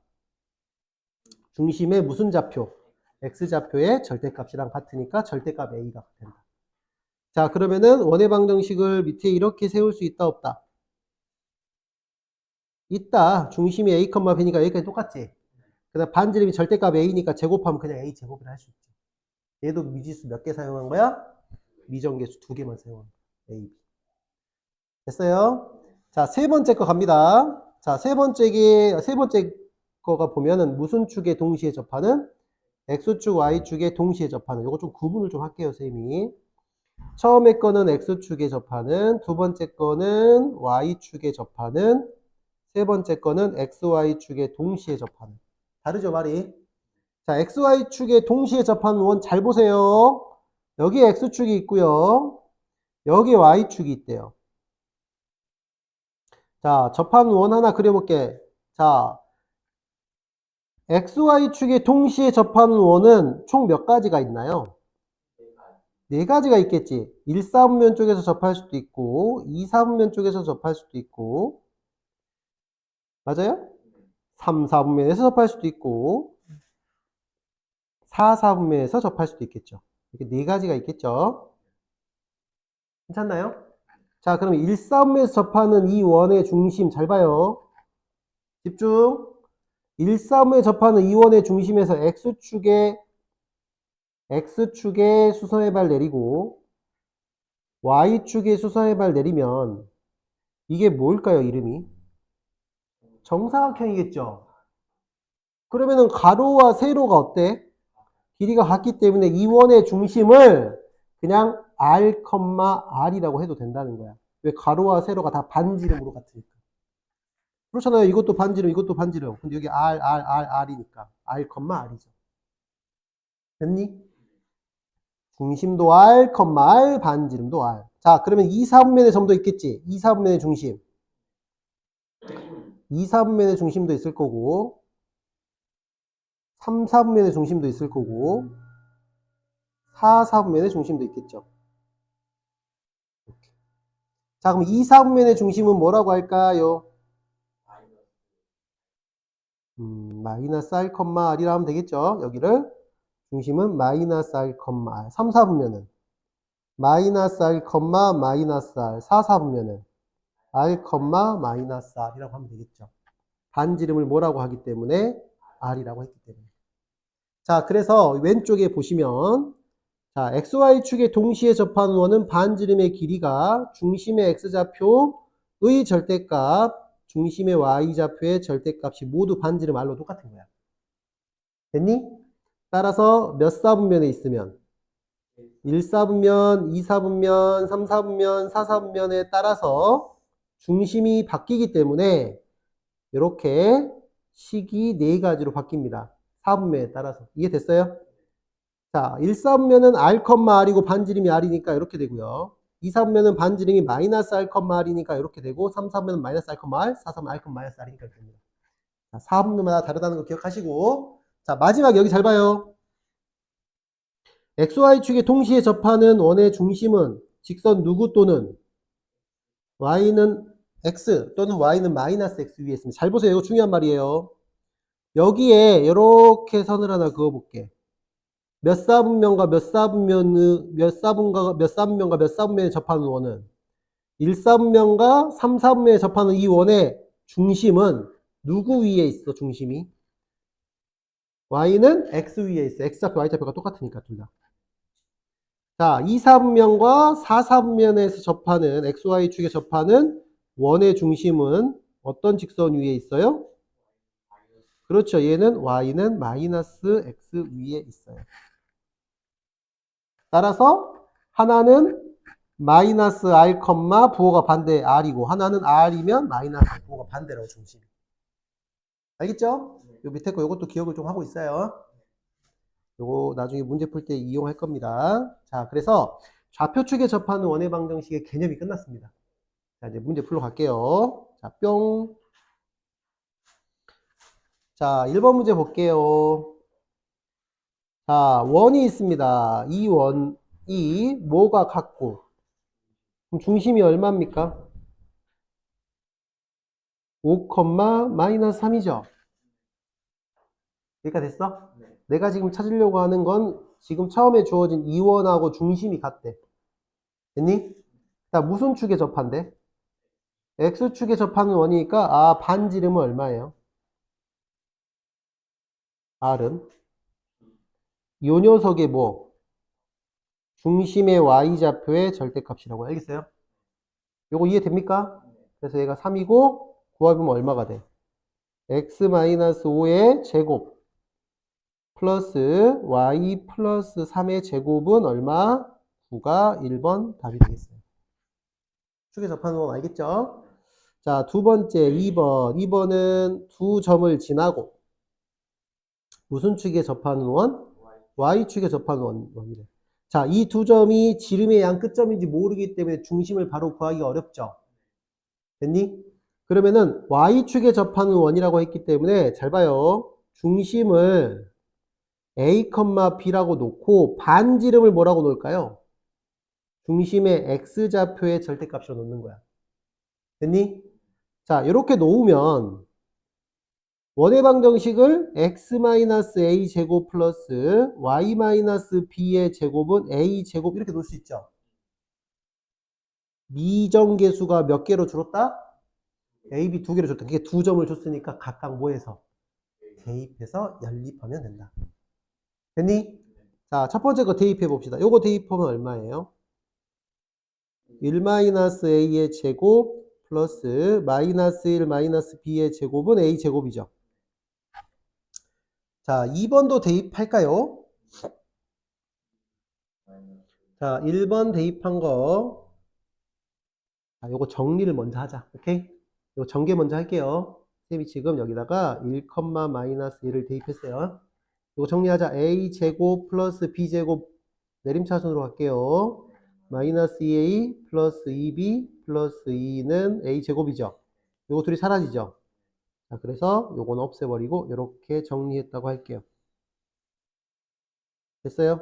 중심의 무슨 좌표? X좌표의 절대값이랑 같으니까 절대값 A가 된다. 자, 그러면은 원의 방정식을 밑에 이렇게 세울 수 있다, 없다? 있다. 중심이 A, B니까 여기까지 똑같지? 그 다음 반지름이 절대값 A니까 제곱하면 그냥 A 제곱을 할 수 있죠. 얘도 미지수 몇 개 사용한 거야? 미정계수 2개만 사용한 거야. A, B. 됐어요? 자, 세 번째 거 갑니다. 자, 세 번째 거가 보면은 무슨 축에 동시에 접하는? X축, Y축에 동시에 접하는. 요거 좀 구분을 좀 할게요, 쌤이. 처음에 거는 X축에 접하는, 두 번째 거는 Y축에 접하는, 세 번째 거는 XY축에 동시에 접하는. 다르죠, 말이? 자, XY축에 동시에 접하는 원 잘 보세요. 여기에 X축이 있고요. 여기에 Y축이 있대요. 자, 접하는 원 하나 그려볼게. 자, XY축에 동시에 접하는 원은 총 몇 가지가 있나요? 네 가지가 있겠지. 1사분면 쪽에서 접할 수도 있고, 2사분면 쪽에서 접할 수도 있고, 맞아요? 3사분면에서 접할 수도 있고, 4사분면에서 접할 수도 있겠죠. 이렇게 네 가지가 있겠죠. 괜찮나요? 자, 그럼 1사분면에서 접하는 이 원의 중심 잘 봐요. 집중. 1사분면에 접하는 이 원의 중심에서 X축에 수선의 발 내리고 Y축에 수선의 발 내리면 이게 뭘까요, 이름이? 정사각형이겠죠. 그러면은 가로와 세로가 어때? 길이가 같기 때문에 이 원의 중심을 그냥 R, R이라고 해도 된다는 거야. 왜 가로와 세로가 다 반지름으로 같으니까. 그렇잖아요. 이것도 반지름, 이것도 반지름. 근데 여기 R이니까 R, R이죠. 됐니? 중심도 R, R, 반지름도 R. 자, 그러면 2사분면의 점도 있겠지. 2사분면의 중심. 2사분면의 중심도 있을 거고 3사분면의 중심도 있을 거고 4사분면의 중심도 있겠죠. 이렇게. 자, 그럼 2사분면의 중심은 뭐라고 할까요? 마이너스 R, R이라 하면 되겠죠. 여기를 중심은 마이너스 R, R. 3사분면은 마이너스 R, 마이너스 R. 4사분면은 R, 마이너스 R이라고 하면 되겠죠. 반지름을 뭐라고 하기 때문에 R이라고 했기 때문에. 자, 그래서 왼쪽에 보시면 자, XY축에 동시에 접하는 원은 반지름의 길이가 중심의 X좌표의 절대값, 중심의 Y좌표의 절대값이 모두 반지름 R로 똑같은 거야. 됐니? 따라서 몇 사분면에 있으면 1사분면, 2사분면, 3사분면, 4사분면에 따라서 중심이 바뀌기 때문에 이렇게 식이 네 가지로 바뀝니다. 사분면에 따라서. 이해됐어요? 자, 1사분면은 R, R이고 반지름이 R이니까 이렇게 되고요. 2사분면은 반지름이 마이너스 R, R이니까 이렇게 되고 3사분면은 마이너스 R, R, 4사분면 R, 마이너스 R이니까 이렇게 됩니다. 자, 4분면마다 다르다는 거 기억하시고 자, 마지막 여기 잘 봐요. XY축에 동시에 접하는 원의 중심은 직선 누구 또는 Y는 X 또는 Y는 마이너스 X 위에 있습니다. 잘 보세요. 이거 중요한 말이에요. 여기에 이렇게 선을 하나 그어볼게. 몇 사분면과 몇 사분면의, 몇 사분과 몇 사분면과 몇 사분면에 접하는 원은 1사분면과 3사분면에 접하는 이 원의 중심은 누구 위에 있어, 중심이? y는 x 위에 있어. x좌표, y좌표가 똑같으니까 둘 다. 자, 2사분면과 4사분면에서 접하는 xy축에 접하는 원의 중심은 어떤 직선 위에 있어요? 그렇죠. 얘는 y는 마이너스 x 위에 있어요. 따라서 하나는 마이너스 r, 부호가 반대 r이고 하나는 r이면 마이너스 부호가 반대로 중심. 알겠죠? 요 밑에 거 요것도 기억을 좀 하고 있어요. 요거 나중에 문제 풀 때 이용할 겁니다. 자, 그래서 좌표축에 접하는 원의 방정식의 개념이 끝났습니다. 자, 이제 문제 풀러 갈게요. 자, 뿅. 자, 1번 문제 볼게요. 자, 원이 있습니다. 이 원이 뭐가 같고, 그럼 중심이 얼마입니까? 5, 마이너스 3이죠? 여기까지 됐어? 네. 내가 지금 찾으려고 하는 건 지금 처음에 주어진 이 원하고 중심이 같대. 됐니? 자, 무슨 축에 접한대? X축에 접하는 원이니까, 아, 반지름은 얼마예요? R은? 요 녀석의 뭐? 중심의 Y좌표의 절대값이라고. 알겠어요? 요거 이해됩니까? 그래서 얘가 3이고, 구하면 얼마가 돼? X-5의 제곱 플러스 Y 플러스 3의 제곱은 얼마? 9가 1번 답이 되겠어요. 축에 접하는 건 알겠죠? 자, 두 번째 2번. 2번은 두 점을 지나고 무슨 축에 접하는 원? Y축에 접하는 원이래. 자, 이 두 점이 지름의 양 끝점인지 모르기 때문에 중심을 바로 구하기가 어렵죠? 됐니? 그러면은 Y축에 접하는 원이라고 했기 때문에 잘 봐요. 중심을 A, B라고 놓고 반지름을 뭐라고 놓을까요? 중심의 X좌표의 절대값으로 놓는 거야. 됐니? 자, 이렇게 놓으면 원의 방정식을 x-a 제곱 플러스 y-b의 제곱은 a 제곱 이렇게 놓을 수 있죠. 미정계수가 몇 개로 줄었다? a, b 두 개로 줬다. 그게 두 점을 줬으니까 각각 뭐해서? 대입해서 연립하면 된다. 됐니? 자, 첫 번째 거 대입해 봅시다. 요거 대입하면 얼마예요? 1-a의 제곱 플러스 마이너스 1 마이너스 b의 제곱은 a 제곱이죠. 자, 2번도 대입할까요? 자, 1번 대입한 거. 자, 요거 정리를 먼저 하자. 오케이? 요거 전개 먼저 할게요. 쌤이 지금 여기다가 1, 마이너스 1을 대입했어요. 요거 정리하자. a 제곱 플러스 b 제곱 내림차순으로 갈게요. 마이너스 2a 플러스 2b 플러스 2는 a 제곱이죠. 요거 둘이 사라지죠. 자, 그래서 요거는 없애버리고 이렇게 정리했다고 할게요. 됐어요?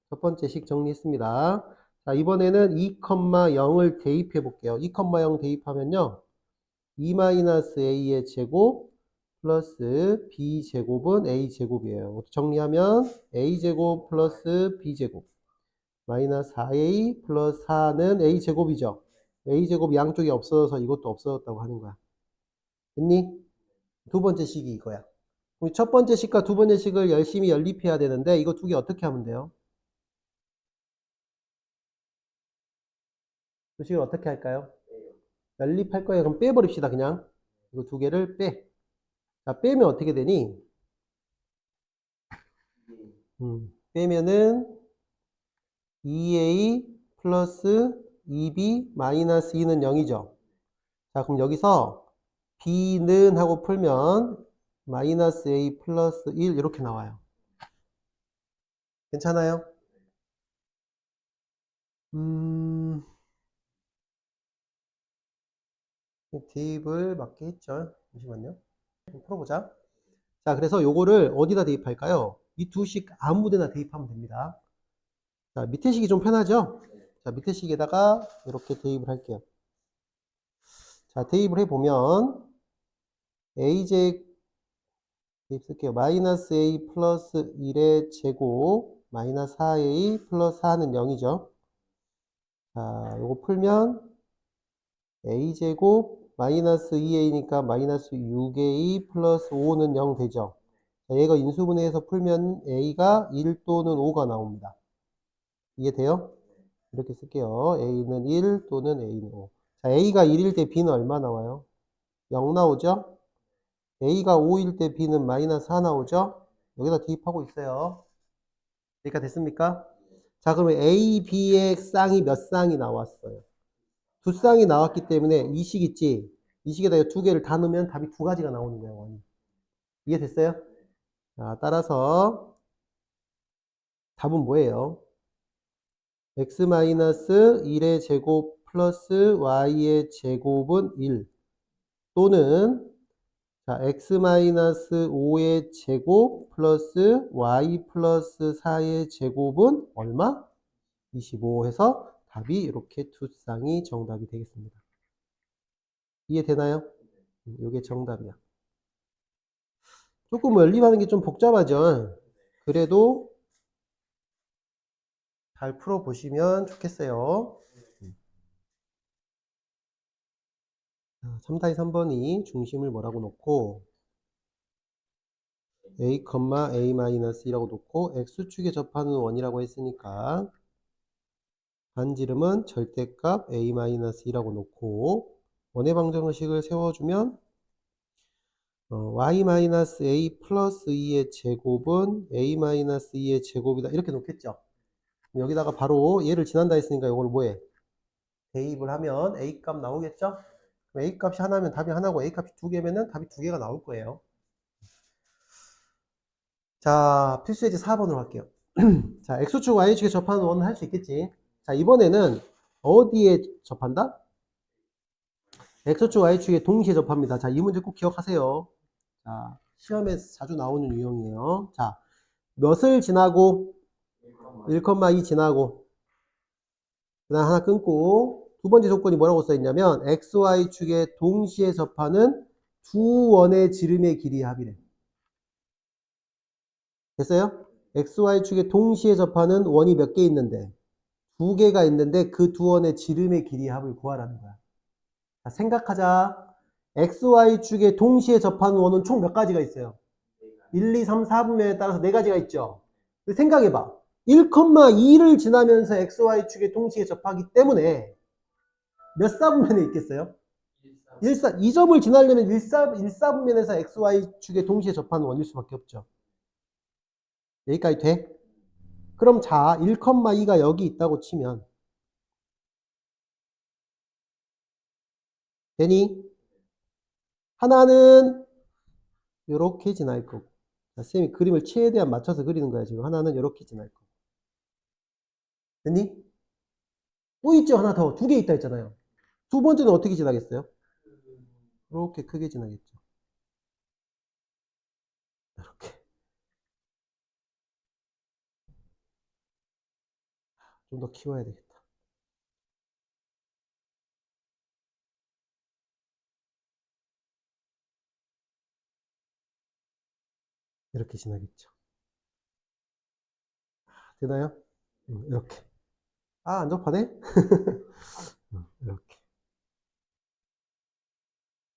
첫 번째 식 정리했습니다. 자, 이번에는 2,0을 대입해 볼게요. 2,0 대입하면요. 2-a의 제곱 플러스 b제곱은 a제곱이에요. 정리하면 a제곱 플러스 b제곱 마이너스 4a 플러스 4는 a제곱이죠. a제곱 양쪽이 없어져서 이것도 없어졌다고 하는 거야. 됐니? 두 번째 식이 이거야. 그럼 첫 번째 식과 두 번째 식을 열심히 연립해야 되는데 이거 두 개 어떻게 하면 돼요? 두 식을 어떻게 할까요? 연립할 거예요. 그럼 빼버립시다, 그냥. 이거 두 개를 빼. 자, 빼면 어떻게 되니? 빼면은 2a 플러스 2b 마이너스 2는 0이죠. 자, 그럼 여기서 b는 하고 풀면 마이너스 a 플러스 1 이렇게 나와요. 괜찮아요? 대입을 맞게 했죠. 잠시만요. 풀어보자. 자, 그래서 요거를 어디다 대입할까요? 이 두 식 아무 데나 대입하면 됩니다. 자, 밑에 식이 좀 편하죠? 자, 밑에 식에다가 이렇게 대입을 할게요. 자, 대입을 해보면 대입 쓸게요. 마이너스 a 플러스 1의 제곱 마이너스 4a 플러스 4는 0이죠. 자, 요거 풀면 a제곱 마이너스 2a니까 마이너스 6a 플러스 5는 0 되죠. 자, 얘가 인수분해해서 풀면 a가 1 또는 5가 나옵니다. 이해돼요? 이렇게 쓸게요. a는 1 또는 a는 5. 자, a가 1일 때 b는 얼마 나와요? 0 나오죠? a가 5일 때 b는 마이너스 4 나오죠? 여기다 대입하고 있어요. 여기까지 됐습니까? 자, 그러면 a, b의 쌍이 몇 쌍이 나왔어요? 두 쌍이 나왔기 때문에 이 식 있지? 이 식에다 두 개를 다 넣으면 답이 두 가지가 나오는 거예요. 원이. 이해됐어요? 자, 따라서 답은 뭐예요? x-1의 제곱 플러스 y의 제곱은 1 또는 자, x-5의 제곱 플러스 y 플러스 4의 제곱은 얼마? 25 해서 답이 이렇게 두 쌍이 정답이 되겠습니다. 이해되나요? 이게 정답이야. 조금 연립하는 게 좀 복잡하죠. 그래도 잘 풀어보시면 좋겠어요. 3-3번이 중심을 뭐라고 놓고 a, a-1이라고 놓고 x축에 접하는 원이라고 했으니까 반지름은 절대값 a-2라고 놓고 원의 방정식을 세워주면 y-a 플러스 2의 제곱은 a-2의 제곱이다 이렇게 놓겠죠. 여기다가 바로 얘를 지난다 했으니까 이걸 뭐해? 대입을 하면 a 값 나오겠죠? a 값이 하나면 답이 하나고 a 값이 두 개면은 답이 두 개가 나올 거예요. 자, 필수예제 4번으로 할게요. 자, x축 y축에 접하는 원은 할 수 있겠지. 자, 이번에는 어디에 접한다? x축 y축에 동시에 접합니다. 자, 이 문제 꼭 기억하세요. 자, 시험에서 자주 나오는 유형이에요. 자, 몇을 지나고 1,2 지나고 그다음 하나 끊고 두 번째 조건이 뭐라고 써있냐면 xy축에 동시에 접하는 두 원의 지름의 길이의 합이래. 됐어요? xy축에 동시에 접하는 원이 몇 개 있는데 두 개가 있는데 그 두 원의 지름의 길이의 합을 구하라는 거야. 자, 생각하자. xy축에 동시에 접하는 원은 총 몇 가지가 있어요? 1, 2, 3, 4분면에 따라서 네 가지가 있죠. 생각해봐. 1,2를 지나면서 xy축에 동시에 접하기 때문에 몇 사분면에 있겠어요? 1, 2점을 지나려면 1사분면에서 xy축에 동시에 접하는 원일 수밖에 없죠. 여기까지 돼? 그럼 자, 1,2가 여기 있다고 치면 되니? 하나는 이렇게 지날 거고 자, 쌤이 그림을 최대한 맞춰서 그리는 거야 지금. 하나는 이렇게 지날 거고 됐니? 또 있죠. 하나 더. 두 개 있다 했잖아요. 두 번째는 어떻게 지나겠어요? 이렇게 크게 지나겠죠. 이렇게 좀 더 키워야 되겠다. 이렇게 지나겠죠. 되나요? 이렇게. 아, 안 접하네? 이렇게.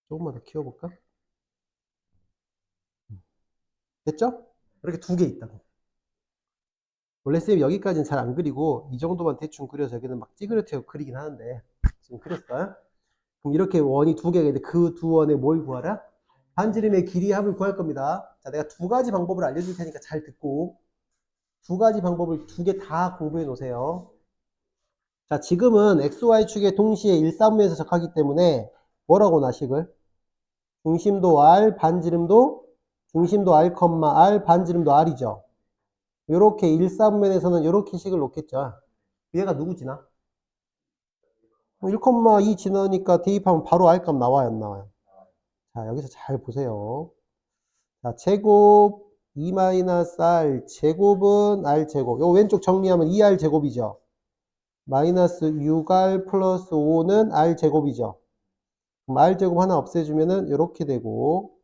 조금만 더 키워볼까? 됐죠? 이렇게 두 개 있다고. 원래 쌤이 여기까지는 잘 안 그리고 이 정도만 대충 그려서 여기는 막 찌그러뜨려 그리긴 하는데 지금 그렸어요? 그럼 이렇게 원이 두 개가 있는데 그 두 원에 뭘 구하라? 반지름의 길이의 합을 구할 겁니다. 자, 내가 두 가지 방법을 알려줄 테니까 잘 듣고 두 가지 방법을 두 개 다 공부해 놓으세요. 자, 지금은 XY축에 동시에 1,3에서 적하기 때문에 뭐라고 나식을? 중심도 R, 반지름도 중심도 R, R, 반지름도 R이죠. 요렇게 1,3면에서는 요렇게 식을 놓겠죠. 얘가 누구 지나? 1,2 지나니까 대입하면 바로 R값 나와요, 안 나와요? 자, 여기서 잘 보세요. 자, 제곱 2-R 제곱은 R 제곱. 요 왼쪽 정리하면 2R 제곱이죠. 마이너스 6R 플러스 5는 R 제곱이죠. 그럼 R 제곱 하나 없애주면은 이렇게 되고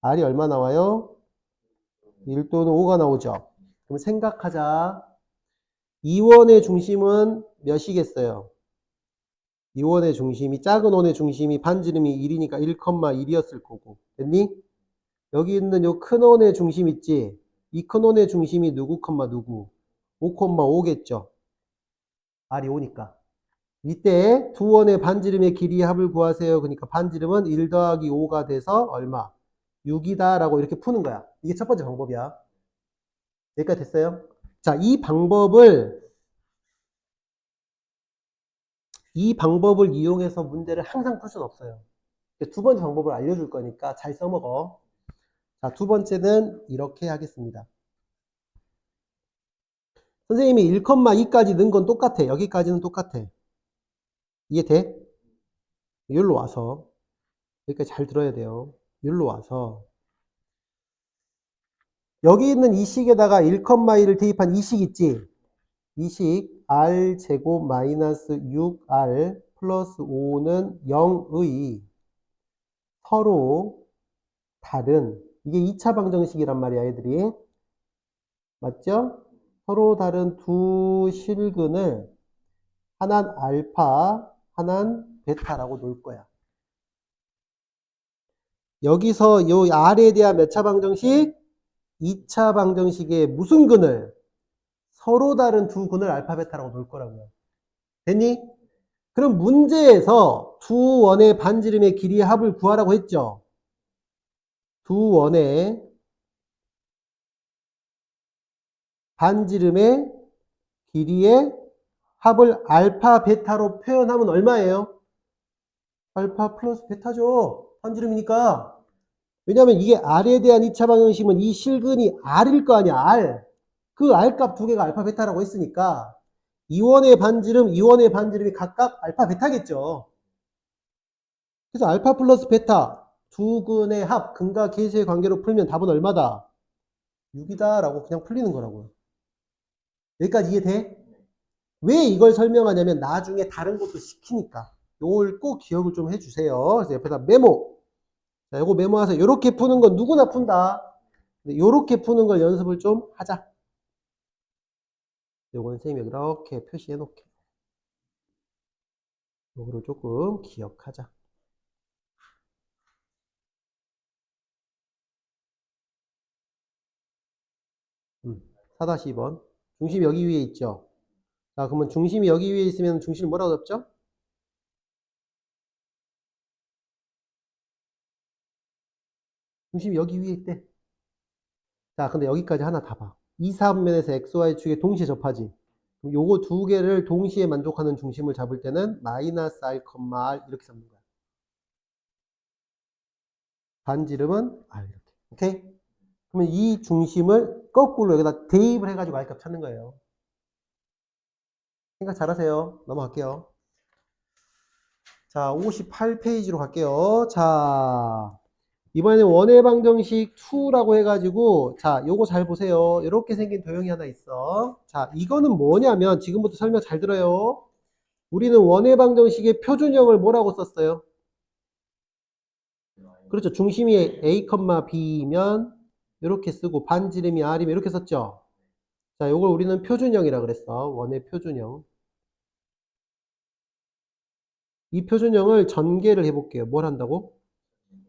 R이 얼마 나와요? 1 또는 5가 나오죠. 그럼 생각하자. 이원의 중심은 몇이겠어요? 이원의 중심이, 작은 원의 중심이 반지름이 1이니까 1,1이었을 거고. 됐니? 여기 있는 요 큰 원의 중심 있지? 이 큰 원의 중심이 누구, 누구? 5,5겠죠. R이 5니까. 이때 두 원의 반지름의 길이의 합을 구하세요. 그러니까 반지름은 1 더하기 5가 돼서 얼마? 6이다 라고 이렇게 푸는 거야. 이게 첫 번째 방법이야. 여기까지 됐어요? 자, 이 방법을 이용해서 문제를 항상 풀 수는 없어요. 두 번째 방법을 알려줄 거니까 잘 써먹어. 자, 두 번째는 이렇게 하겠습니다. 선생님이 1,2까지 넣은 건 똑같아. 여기까지는 똑같아. 이해돼? 여기로 와서 여기까지 잘 들어야 돼요. 여기로 와서 여기 있는 이 식에다가 1,1을 대입한 이 식 있지? 이 식 r 제곱 마이너스 6r 플러스 5는 0의 서로 다른, 이게 2차 방정식이란 말이야, 얘들이. 맞죠? 서로 다른 두 실근을 하나는 알파, 하나는 베타라고 놓을 거야. 여기서 요 R에 대한 몇 차 방정식? 2차 방정식의 무슨 근을? 서로 다른 두 근을 알파, 베타라고 놓을 거라고요. 됐니? 그럼 문제에서 두 원의 반지름의 길이의 합을 구하라고 했죠. 두 원의 반지름의 길이의 합을 알파, 베타로 표현하면 얼마예요? 알파 플러스 베타죠. 반지름이니까. 왜냐면 이게 R에 대한 2차 방정식은 이 실근이 R일 거 아니야, R. 그 R 값 두 개가 알파, 베타라고 했으니까 이원의 반지름, 이원의 반지름이 각각 알파, 베타겠죠. 그래서 알파 플러스 베타 두 근의 합, 근과 계수의 관계로 풀면 답은 얼마다? 6이다 라고 그냥 풀리는 거라고요. 여기까지 이해돼? 왜 이걸 설명하냐면 나중에 다른 것도 시키니까. 요걸 꼭 기억을 좀 해주세요. 그래서 옆에다 메모. 자, 요거 메모해서 요렇게 푸는 건 누구나 푼다. 근데 요렇게 푸는 걸 연습을 좀 하자. 요거는 선생님이 이렇게 표시해 놓게. 요거를 조금 기억하자. 4-2번. 중심이 여기 위에 있죠. 자, 그러면 중심이 여기 위에 있으면 중심을 뭐라고 잡죠? 중심이 여기 위에 있대. 자, 근데 여기까지 하나 다 봐. 2, 3면에서 XY 축에 동시에 접하지. 그럼 요거 두 개를 동시에 만족하는 중심을 잡을 때는 마이너스 R, R 이렇게 잡는 거야. 반지름은 R 이렇게. 오케이? 그러면 이 중심을 거꾸로 여기다 대입을 해가지고 R값 찾는 거예요. 생각 잘하세요. 넘어갈게요. 자, 58페이지로 갈게요. 자, 이번에는 원의 방정식 2라고 해가지고, 자, 요거 잘 보세요. 이렇게 생긴 도형이 하나 있어. 자, 이거는 뭐냐면, 지금부터 설명 잘 들어요. 우리는 원의 방정식의 표준형을 뭐라고 썼어요? 그렇죠. 중심이 A, B면, 이렇게 쓰고, 반지름이 R이면 이렇게 썼죠. 자, 요걸 우리는 표준형이라 그랬어. 원의 표준형. 이 표준형을 전개를 해볼게요. 뭘 한다고?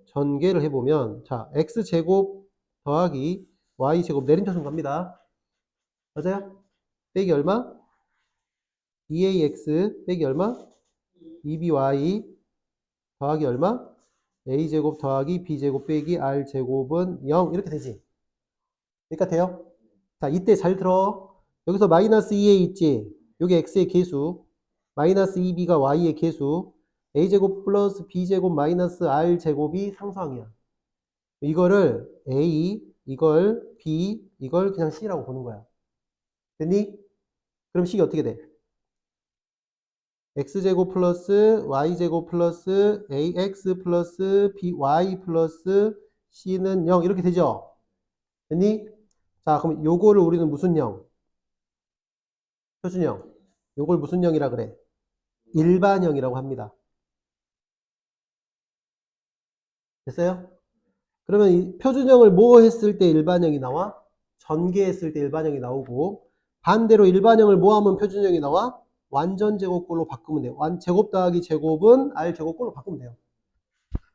전개를 해보면, 자, x제곱 더하기 y제곱 내림차순 갑니다. 맞아요? 빼기 얼마? 2ax 빼기 얼마? 2by 더하기 얼마? a제곱 더하기 b제곱 빼기 r제곱은 0 이렇게 되지. 그러니까 돼요? 자, 이때 잘 들어. 여기서 마이너스 2a 있지? 여기 x의 계수. 마이너스 2b가 y의 계수. a제곱 플러스 b제곱 마이너스 r제곱이 상수항이야. 이거를 A, 이걸 B, 이걸 그냥 C라고 보는 거야. 됐니? 그럼 C가 어떻게 돼? X제곱 플러스 Y제곱 플러스 AX 플러스 BY 플러스 C는 0 이렇게 되죠? 됐니? 자, 그럼 요거를 우리는 무슨 형? 표준형. 요걸 무슨 형이라 그래? 일반형이라고 합니다. 됐어요? 그러면 이 표준형을 뭐 했을 때 일반형이 나와? 전개했을 때 일반형이 나오고, 반대로 일반형을 뭐 하면 표준형이 나와? 완전 제곱꼴로 바꾸면 돼요. 제곱 더하기 제곱은 R 제곱꼴로 바꾸면 돼요.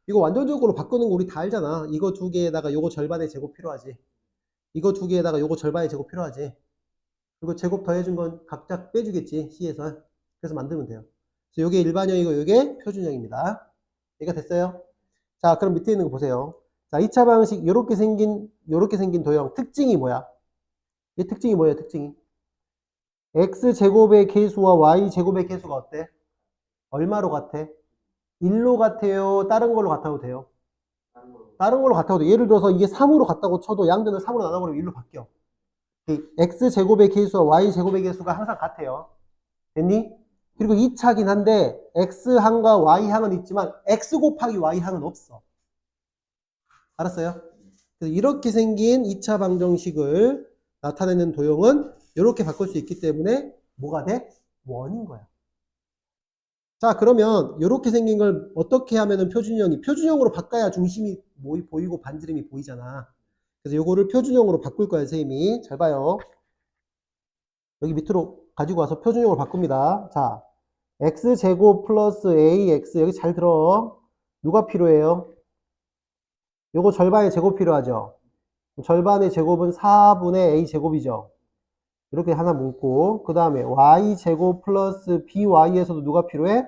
이거 완전 제곱꼴로 바꾸는 거 우리 다 알잖아. 이거 두 개에다가 요거 절반의 제곱 필요하지. 이거 두 개에다가 요거 절반의 제곱 필요하지. 그리고 제곱 더해준 건 각자 빼주겠지, C에서. 그래서 만들면 돼요. 그래서 요게 일반형이고 요게 표준형입니다. 이해가 됐어요? 자, 그럼 밑에 있는 거 보세요. 자, 2차 방식, 요렇게 생긴 도형. 특징이 뭐야? 이 특징이 뭐예요, 특징이? X제곱의 계수와 Y제곱의 계수가 어때? 얼마로 같아? 1로 같아요? 다른 걸로 같아도 돼요? 다른 걸로 같아도 돼. 예를 들어서 이게 3으로 같다고 쳐도 양변을 3으로 나눠버리면 1로 바뀌어. X제곱의 계수와 Y제곱의 계수가 항상 같아요. 됐니? 그리고 2차긴 한데 X항과 Y항은 있지만 X 곱하기 Y항은 없어. 알았어요? 그래서 이렇게 생긴 2차 방정식을 나타내는 도형은 이렇게 바꿀 수 있기 때문에 뭐가 돼? 원인 거야. 자, 그러면 이렇게 생긴 걸 어떻게 하면은 표준형으로 바꿔야 중심이 보이고 반지름이 보이잖아. 그래서 요거를 표준형으로 바꿀 거야, 선생님이. 잘 봐요. 여기 밑으로 가지고 와서 표준형으로 바꿉니다. 자, x제곱 플러스 ax 여기 잘 들어. 누가 필요해요? 요거 절반의 제곱 필요하죠. 절반의 제곱은 4분의 a제곱이죠. 이렇게 하나 묶고 그 다음에 y제곱 플러스 by에서도 누가 필요해?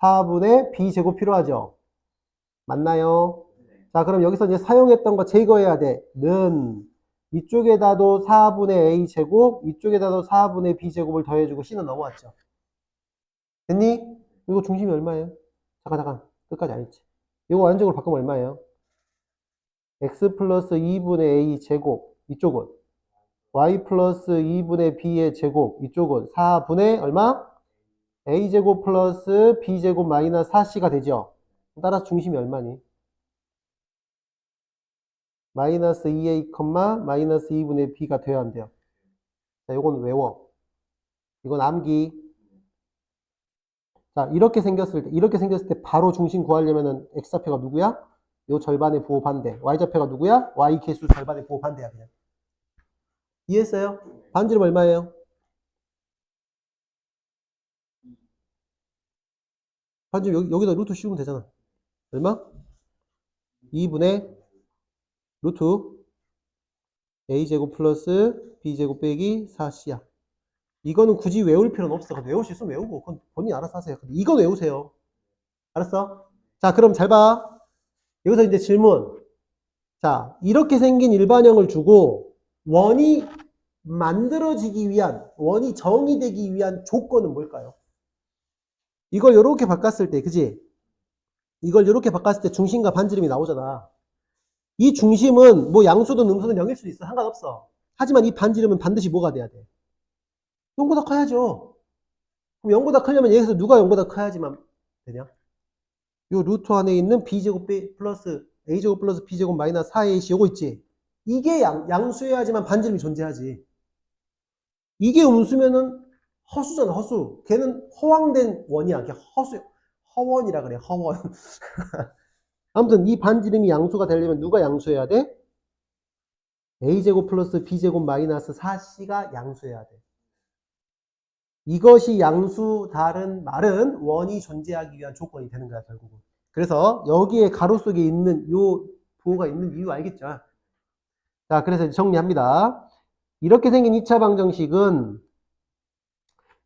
4분의 b제곱 필요하죠. 맞나요? 자, 그럼 여기서 이제 사용했던 거 제거해야 돼. 는 이쪽에다도 4분의 a제곱, 이쪽에다도 4분의 b제곱을 더해주고 c는 넘어왔죠. 됐니? 이거 중심이 얼마예요? 잠깐. 끝까지 안 했지. 이거 완전적으로 바꾸면 얼마예요? x 플러스 2분의 a 제곱, 이쪽은 y 플러스 2분의 b의 제곱, 이쪽은 4분의 얼마? a 제곱 플러스 b 제곱 마이너스 4c가 되죠. 따라서 중심이 얼마니? 마이너스 2a, 마이너스 2분의 b가 돼야 한대요. 자, 요건 외워. 이건 암기. 자, 이렇게 생겼을 때 바로 중심 구하려면은 x좌표가 누구야? 요 절반의 부호 반대. y좌표가 누구야? y 개수 절반의 부호 반대야, 그냥. 이해했어요? 반지름 얼마예요? 반지름 여기다 루트 씌우면 되잖아. 얼마? 2분의 루트 a제곱 플러스 b제곱 빼기 4c야. 이거는 굳이 외울 필요는 없어. 외울 수 있으면 외우고 그건 본인이 알아서 하세요. 근데 이건 외우세요. 알았어? 자, 그럼 잘 봐. 여기서 이제 질문. 자, 이렇게 생긴 일반형을 주고 원이 만들어지기 위한, 원이 정의되기 위한 조건은 뭘까요? 이걸 이렇게 바꿨을 때, 그지? 이걸 이렇게 바꿨을 때 중심과 반지름이 나오잖아. 이 중심은 뭐 양수든 음수든 0일 수도 있어. 상관없어. 하지만 이 반지름은 반드시 뭐가 돼야 돼? 0보다 커야죠. 그럼 0보다 크려면 여기서 누가 0보다 커야지만 되냐? 요 루트 안에 있는 b제곱 플러스 a제곱 플러스 b제곱 마이너스 4ac 요거 있지? 이게 양수여야지만 반지름이 존재하지. 이게 음수면은 허수잖아, 허수. 걔는 허황된 원이야. 걔 허원이라 그래, 허원. 아무튼 이 반지름이 양수가 되려면 누가 양수해야 돼? a제곱 플러스 b제곱 마이너스 4c가 양수해야 돼. 이것이 양수 다른 말은 원이 존재하기 위한 조건이 되는 거야, 결국은. 그래서 여기에 가로 속에 있는 요 부호가 있는 이유 알겠죠? 자, 그래서 정리합니다. 이렇게 생긴 2차 방정식은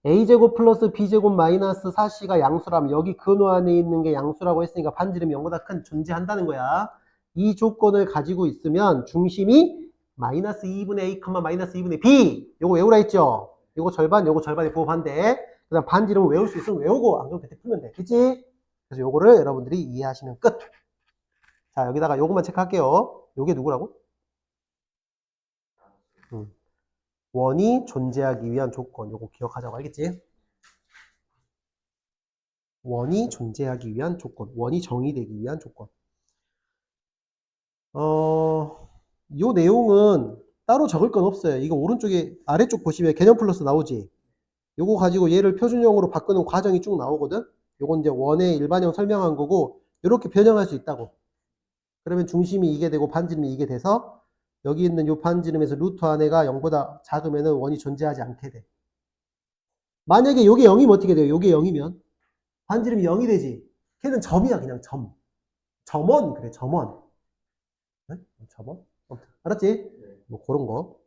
a제곱 플러스 b제곱 마이너스 4c가 양수라면 여기 근호 안에 있는 게 양수라고 했으니까 반지름이 0보다 큰 존재한다는 거야. 이 조건을 가지고 있으면 중심이 마이너스 2분의 a, 마이너스 2분의 b 요거 외우라 했죠? 요거 절반의 부호 반대. 그 다음 반지름을 외울 수 있으면 외우고 안 그러면 그때 풀면 돼. 그치? 그래서 요거를 여러분들이 이해하시면 끝. 자, 여기다가 요거만 체크할게요. 요게 누구라고? 원이 존재하기 위한 조건. 요거 기억하자고 알겠지? 원이 존재하기 위한 조건. 원이 정의되기 위한 조건. 요 내용은 따로 적을 건 없어요. 이거 오른쪽에 아래쪽 보시면 개념 플러스 나오지? 요거 가지고 얘를 표준형으로 바꾸는 과정이 쭉 나오거든? 요건 이제 원의 일반형 설명한 거고, 요렇게 변형할 수 있다고. 그러면 중심이 이게 되고 반지름이 이게 돼서 여기 있는 요 반지름에서 루트 안에가 0보다 작으면은 원이 존재하지 않게 돼. 만약에 요게 0이면 어떻게 돼요? 요게 0이면 반지름이 0이 되지. 걔는 점이야, 그냥 점. 점원 그래, 점원. 네? 점원? 알았지? 뭐 그런 거.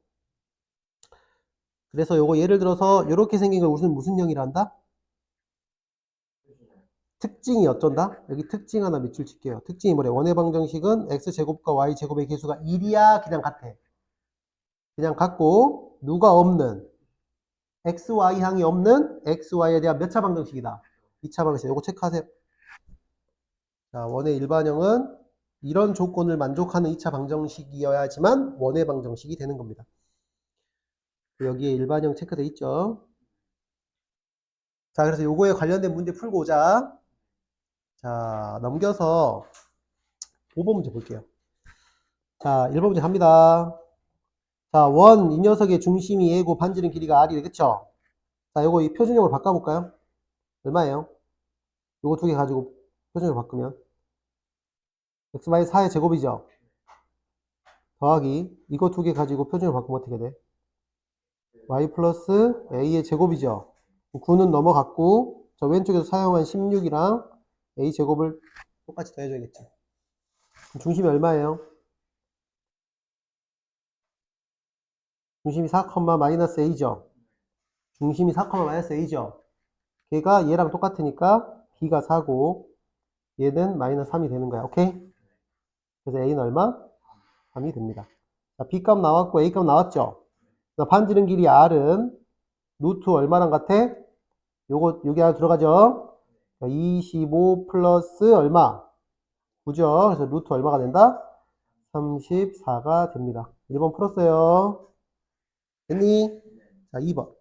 그래서 요거 예를 들어서 요렇게 생긴 걸 무슨 형이라 한다? 특징이 어쩐다? 여기 특징 하나 밑줄 칠게요. 특징이 뭐래? 원의 방정식은 x제곱과 y제곱의 개수가 1이야? 그냥 같아? 그냥 같고 누가 없는 xy 항이 없는 xy에 대한 몇 차 방정식이다? 2차 방정식. 요거 체크하세요. 자, 원의 일반형은 이런 조건을 만족하는 2차 방정식이어야지만 원의 방정식이 되는 겁니다. 여기에 일반형 체크돼 있죠. 자, 그래서 요거에 관련된 문제 풀고 오자. 자, 넘겨서 5번 문제 볼게요. 자, 1번 문제 갑니다. 자, 이 녀석의 중심이 얘고 반지름 길이가 r이래, 그쵸? 자, 요거 이 표준형으로 바꿔볼까요? 얼마예요? 요거 두 개 가지고 표준형으로 바꾸면 x-4의 제곱이죠? 더하기 이거 두 개 가지고 표준형으로 바꾸면 어떻게 돼? y 플러스 a의 제곱이죠? 9는 넘어갔고 저 왼쪽에서 사용한 16이랑 a 제곱을 똑같이 더해줘야겠죠? 중심이 얼마예요? 중심이 4, 마이너스 a죠? 중심이 4, 마이너스 a죠? 걔가 얘랑 똑같으니까 b가 4고 얘는 마이너스 3이 되는 거야. 오케이? 그래서 a는 얼마? 3이 됩니다. 자, b 값 나왔고 a 값 나왔죠? 반지름 길이 r은 루트 얼마랑 같아? 여기 안에 들어가죠? 25 플러스 얼마? 9죠? 그래서 루트 얼마가 된다? 34가 됩니다. 1번 풀었어요. 됐니? 자, 2번.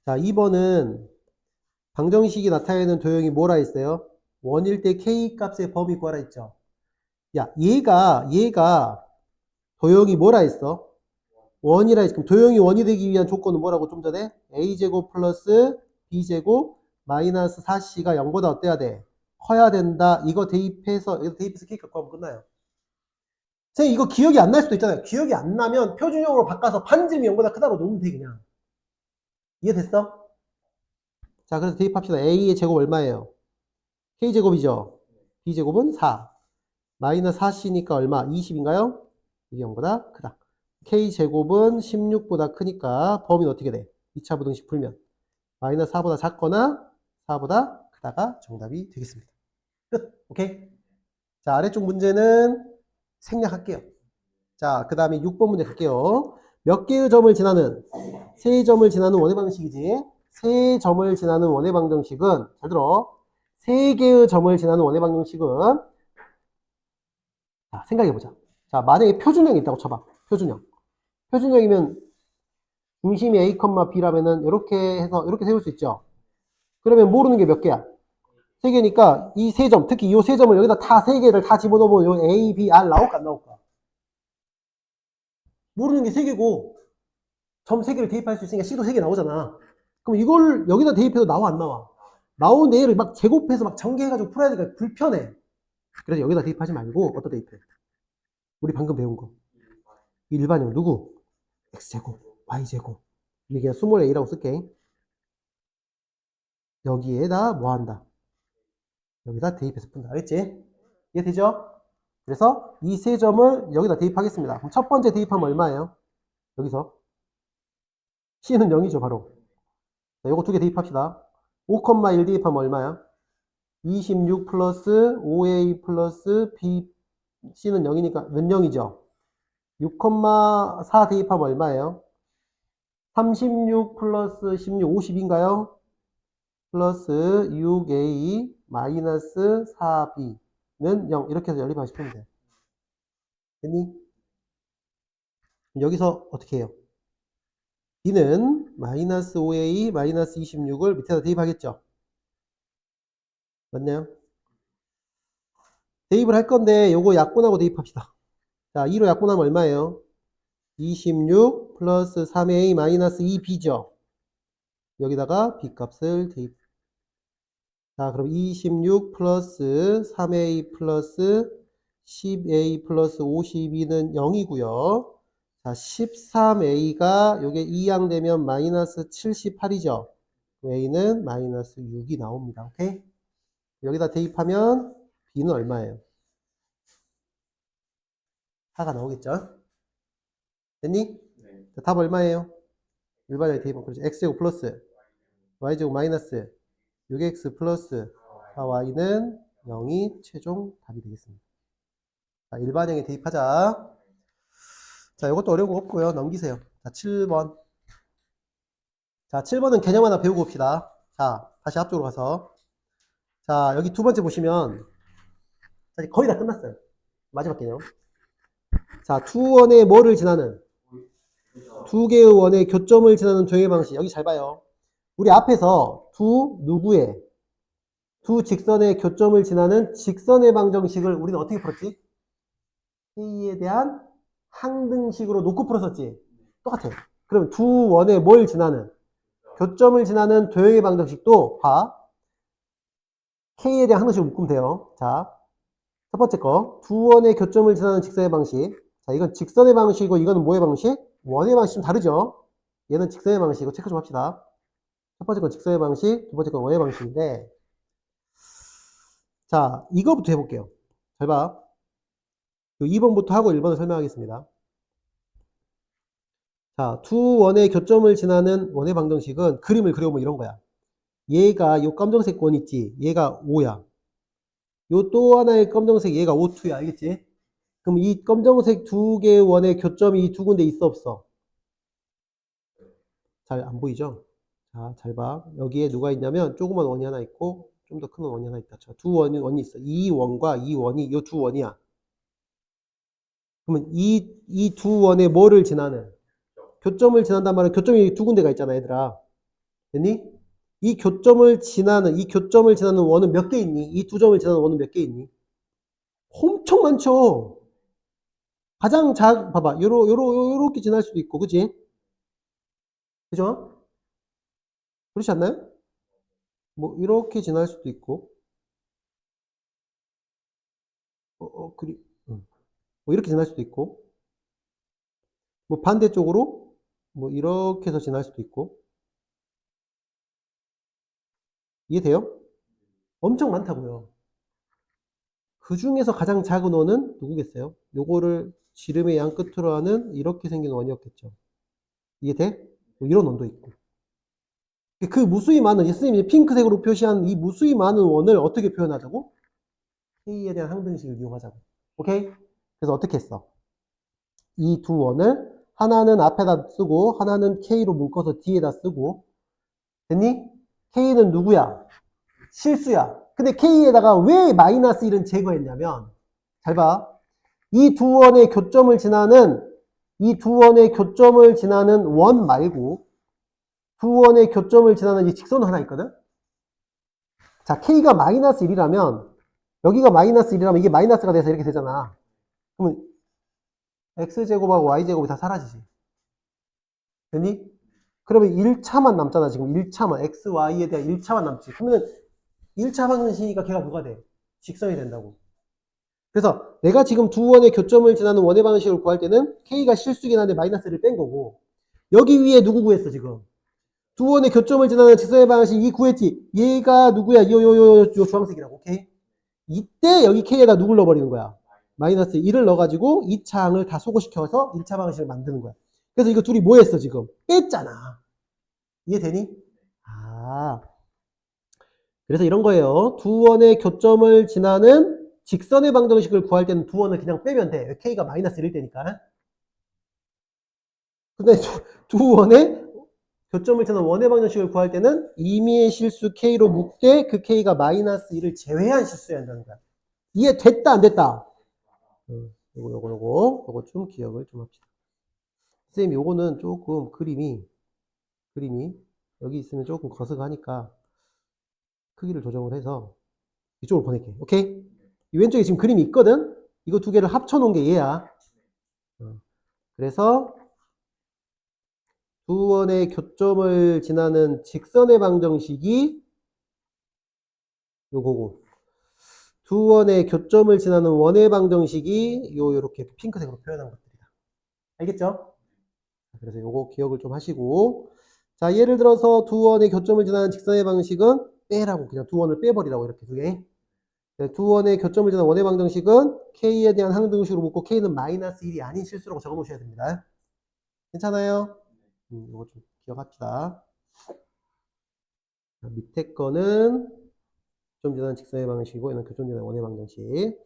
자, 2번은 방정식이 나타내는 도형이 뭐라 했어요? 원일 때 k 값의 범위 구하라 했죠? 야, 얘가 도형이 뭐라 했어? 원이라 했어. 그럼 도형이 원이 되기 위한 조건은 뭐라고 좀 전에? a제곱 플러스 b제곱 마이너스 4c가 0보다 어때야 돼? 커야 된다. 이거 대입해서 k 갖고 하면 끝나요. 선생님 이거 기억이 안 날 수도 있잖아요. 기억이 안 나면 표준형으로 바꿔서 반지름이 0보다 크다고 놓으면 돼 그냥. 이해됐어? 자, 그래서 대입합시다. a의 제곱 얼마예요? k제곱이죠. b제곱은 4. 마이너스 4c니까 얼마? 20인가요? 이게 0보다 크다. k제곱은 16보다 크니까 범위는 어떻게 돼? 2차 부등식 풀면 마이너스 4보다 작거나 4보다 크다가 정답이 되겠습니다. 끝. 오케이? 자, 아래쪽 문제는 생략할게요. 자, 그 다음에 6번 문제 갈게요. 몇 개의 점을 지나는 3점을 지나는 원의 방정식이지. 3점을 지나는 원의 방정식은 잘 들어. 3개의 점을 지나는 원의 방정식은 자, 생각해보자. 자, 만약에 표준형이 있다고 쳐봐. 표준형. 표준형이면 중심이 A, B라면은 이렇게 해서 이렇게 세울 수 있죠. 그러면 모르는 게 몇 개야? 3개니까 이 3점, 특히 이 3점을 여기다 다 3개를 다 집어넣으면 요 A, B, R 나올까 안 나올까? 모르는 게 3개고 점 3개를 대입할 수 있으니까 C도 3개 나오잖아. 그럼 이걸 여기다 대입해도 나와 안 나와? 나온 얘를 막 제곱해서 막 전개해가지고 풀어야 되니까 불편해. 그래서 여기다 대입하지 말고 어디다 대입해? 우리 방금 배운 거. 일반형 누구? X제곱, Y제곱. 이게 그냥 스몰 a라고 쓸게. 여기에다 뭐 한다? 여기다 대입해서 푼다. 알겠지? 이해되죠? 그래서 이 세 점을 여기다 대입하겠습니다. 그럼 첫 번째 대입하면 얼마예요? 여기서 C는 0이죠 바로. 자, 요거 두 개 대입합시다. 5,1 대입하면 얼마야? 26 플러스 5A 플러스 B C는 0이니까 는 0이죠. 6,4 대입하면 얼마예요? 36 플러스 16 50인가요? 플러스 6A 마이너스 4B는 0 이렇게 해서 연립하시 면 돼요. 됐니? 여기서 어떻게 해요? B는 마이너스 5A 마이너스 26을 밑에다 대입하겠죠? 맞나요? 대입을 할 건데 요거 약분하고 대입합시다. 자, 2로 약분하면 얼마예요? 26 플러스 3A 마이너스 2B죠? 여기다가 B 값을 대입 자, 그럼 26 플러스 3a 플러스 10a 플러스 52는 0이고요. 자, 13a가 요게 2양 되면 마이너스 78이죠. a는 마이너스 6이 나옵니다. 오케이? 여기다 대입하면 b는 얼마예요? 4가 나오겠죠? 됐니? 네. 자, 답 얼마예요? 일반에 대입하면 그렇죠. x제곱 플러스 y제곱 마이너스 6x 플러스 4y는 0이 최종 답이 되겠습니다. 자, 일반형에 대입하자. 자, 이것도 어려운 거 없고요. 넘기세요. 자, 7번. 자, 7번은 개념 하나 배우고 옵시다. 자, 다시 앞쪽으로 가서. 자, 여기 두 번째 보시면 자, 이제 거의 다 끝났어요. 마지막 개념. 자, 두 원의 뭐를 지나는 두 개의 원의 교점을 지나는 도형의 방식. 여기 잘 봐요. 우리 앞에서 두 누구의 두 직선의 교점을 지나는 직선의 방정식을 우리는 어떻게 풀었지? K에 대한 항등식으로 놓고 풀었었지. 똑같아요. 그럼 두 원의 뭘 지나는 교점을 지나는 도형의 방정식도 봐. K에 대한 항등식으로 묶으면 돼요. 자, 첫 번째 거. 두 원의 교점을 지나는 직선의 방식. 자, 이건 직선의 방식이고 이거는 뭐의 방식? 원의 방식 좀 다르죠? 얘는 직선의 방식이고 체크 좀 합시다. 첫 번째 건 직선의 방식, 두 번째 건 원의 방식인데 자, 이거부터 해볼게요. 잘 봐. 2번부터 하고 1번을 설명하겠습니다. 자, 두 원의 교점을 지나는 원의 방정식은 그림을 그려보면 이런 거야. 얘가 요 검정색 원 있지? 얘가 5야. 요 또 하나의 검정색 얘가 5,2야. 알겠지? 그럼 이 검정색 두 개의 원의 교점이 이 두 군데 있어 없어? 잘 안 보이죠? 자, 잘 봐. 여기에 누가 있냐면 조그만 원이 하나 있고 좀 더 큰 원이 하나 있다. 자, 두 원이 있어. 이 원과 이 원이 요 두 원이야. 그러면 이 두 원의 뭐를 지나는? 교점을 지난단 말은 교점이 두 군데가 있잖아, 얘들아. 됐니? 이 교점을 지나는 원은 몇 개 있니? 이 두 점을 지나는 원은 몇 개 있니? 엄청 많죠? 봐봐. 요렇게 지날 수도 있고, 그지? 그죠? 그렇지 않나요? 뭐, 이렇게 지날 수도 있고, 그리, 뭐, 이렇게 지날 수도 있고, 뭐, 반대쪽으로, 뭐, 이렇게 해서 지날 수도 있고, 이해돼요? 엄청 많다고요. 그 중에서 가장 작은 원은 누구겠어요? 요거를 지름의 양 끝으로 하는 이렇게 생긴 원이었겠죠. 이해돼? 뭐 이런 원도 있고. 그 무수히 많은, 선생님이 핑크색으로 표시한 이 무수히 많은 원을 어떻게 표현하자고? K에 대한 항등식을 이용하자고. 오케이? 그래서 어떻게 했어? 이 두 원을 하나는 앞에다 쓰고 하나는 K로 묶어서 뒤에다 쓰고 됐니? K는 누구야? 실수야. 근데 K에다가 왜 마이너스 1은 제거했냐면 잘 봐. 이 두 원의 교점을 지나는 원 말고 두 원의 교점을 지나는 이 직선 하나 있거든? 자, K가 마이너스 1이라면 여기가 마이너스 1이라면 이게 마이너스가 돼서 이렇게 되잖아. 그러면 X제곱하고 Y제곱이 다 사라지지. 됐니? 그러면 1차만 남잖아. 지금 1차만. X, Y에 대한 1차만 남지. 그러면 1차 방정식이니까 걔가 누가 돼? 직선이 된다고. 그래서 내가 지금 두 원의 교점을 지나는 원의 방정식을 구할 때는 K가 실수긴 한데 마이너스를 뺀 거고 여기 위에 누구 구했어 지금? 두 원의 교점을 지나는 직선의 방정식 이 구했지. 얘가 누구야? 요 주황색이라고. 오케이? 이때 여기 K에다 누굴 넣어버리는 거야? 마이너스 1을 넣어가지고 이 창을 다 소거시켜서 1차 방식을 만드는 거야. 그래서 이거 둘이 뭐 했어 지금? 뺐잖아. 이해되니? 아, 그래서 이런 거예요. 두 원의 교점을 지나는 직선의 방정식을 구할 때는 두 원을 그냥 빼면 돼. K가 마이너스 1일 때니까. 근데 두 원의 교점을 지나는 원의 방정식을 구할 때는 임의의 실수 K로 묶되 그 K가 마이너스 1을 제외한 실수해야 한다는 거야. 이해됐다 안 됐다? 요거 좀 기억을 좀 합시다. 선생님 요거는 조금 그림이 여기 있으면 조금 거스하니까 크기를 조정을 해서 이쪽으로 보낼게. 오케이? 이 왼쪽에 지금 그림이 있거든? 이거 두 개를 합쳐 놓은 게 얘야. 그래서 두 원의 교점을 지나는 직선의 방정식이 요거고. 두 원의 교점을 지나는 원의 방정식이 요렇게 핑크색으로 표현한 것들이다. 알겠죠? 그래서 요거 기억을 좀 하시고. 자, 예를 들어서 두 원의 교점을 지나는 직선의 방식은 빼라고. 그냥 두 원을 빼버리라고. 이렇게 두 개. 네, 두 원의 교점을 지나는 원의 방정식은 K에 대한 항등식으로 묶고 K는 마이너스 1이 아닌 실수라고 적어 놓으셔야 됩니다. 괜찮아요? 요거 좀 기억합시다. 자, 밑에 거는 교점 지나는 직선의 방식이고, 얘는 교점 지나는 원의 방정식.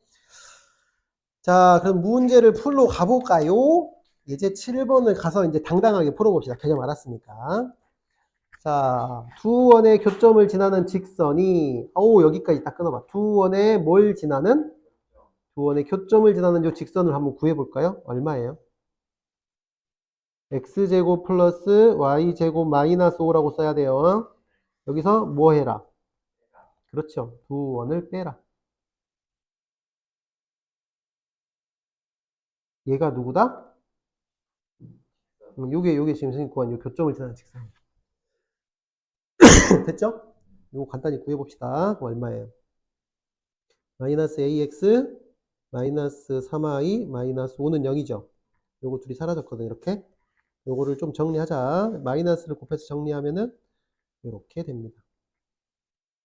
자, 그럼 문제를 풀러 가볼까요? 이제 7번을 가서 이제 당당하게 풀어봅시다. 개념 알았으니까. 자, 두 원의 교점을 지나는 직선이, 여기까지 딱 끊어봐. 두 원의 뭘 지나는? 두 원의 교점을 지나는 요 직선을 한번 구해볼까요? 얼마예요? x제곱 플러스 y제곱 마이너스 5라고 써야 돼요. 여기서 뭐 해라? 그렇죠. 두 원을 빼라. 얘가 누구다? 요게 지금 선생님 구한 요 교점을 지나는 직선. 됐죠? 요거 간단히 구해봅시다. 얼마예요? 마이너스 ax 마이너스 3y 마이너스 5는 0이죠. 요거 둘이 사라졌거든. 이렇게. 요거를 좀 정리하자. 마이너스를 곱해서 정리하면은 이렇게 됩니다.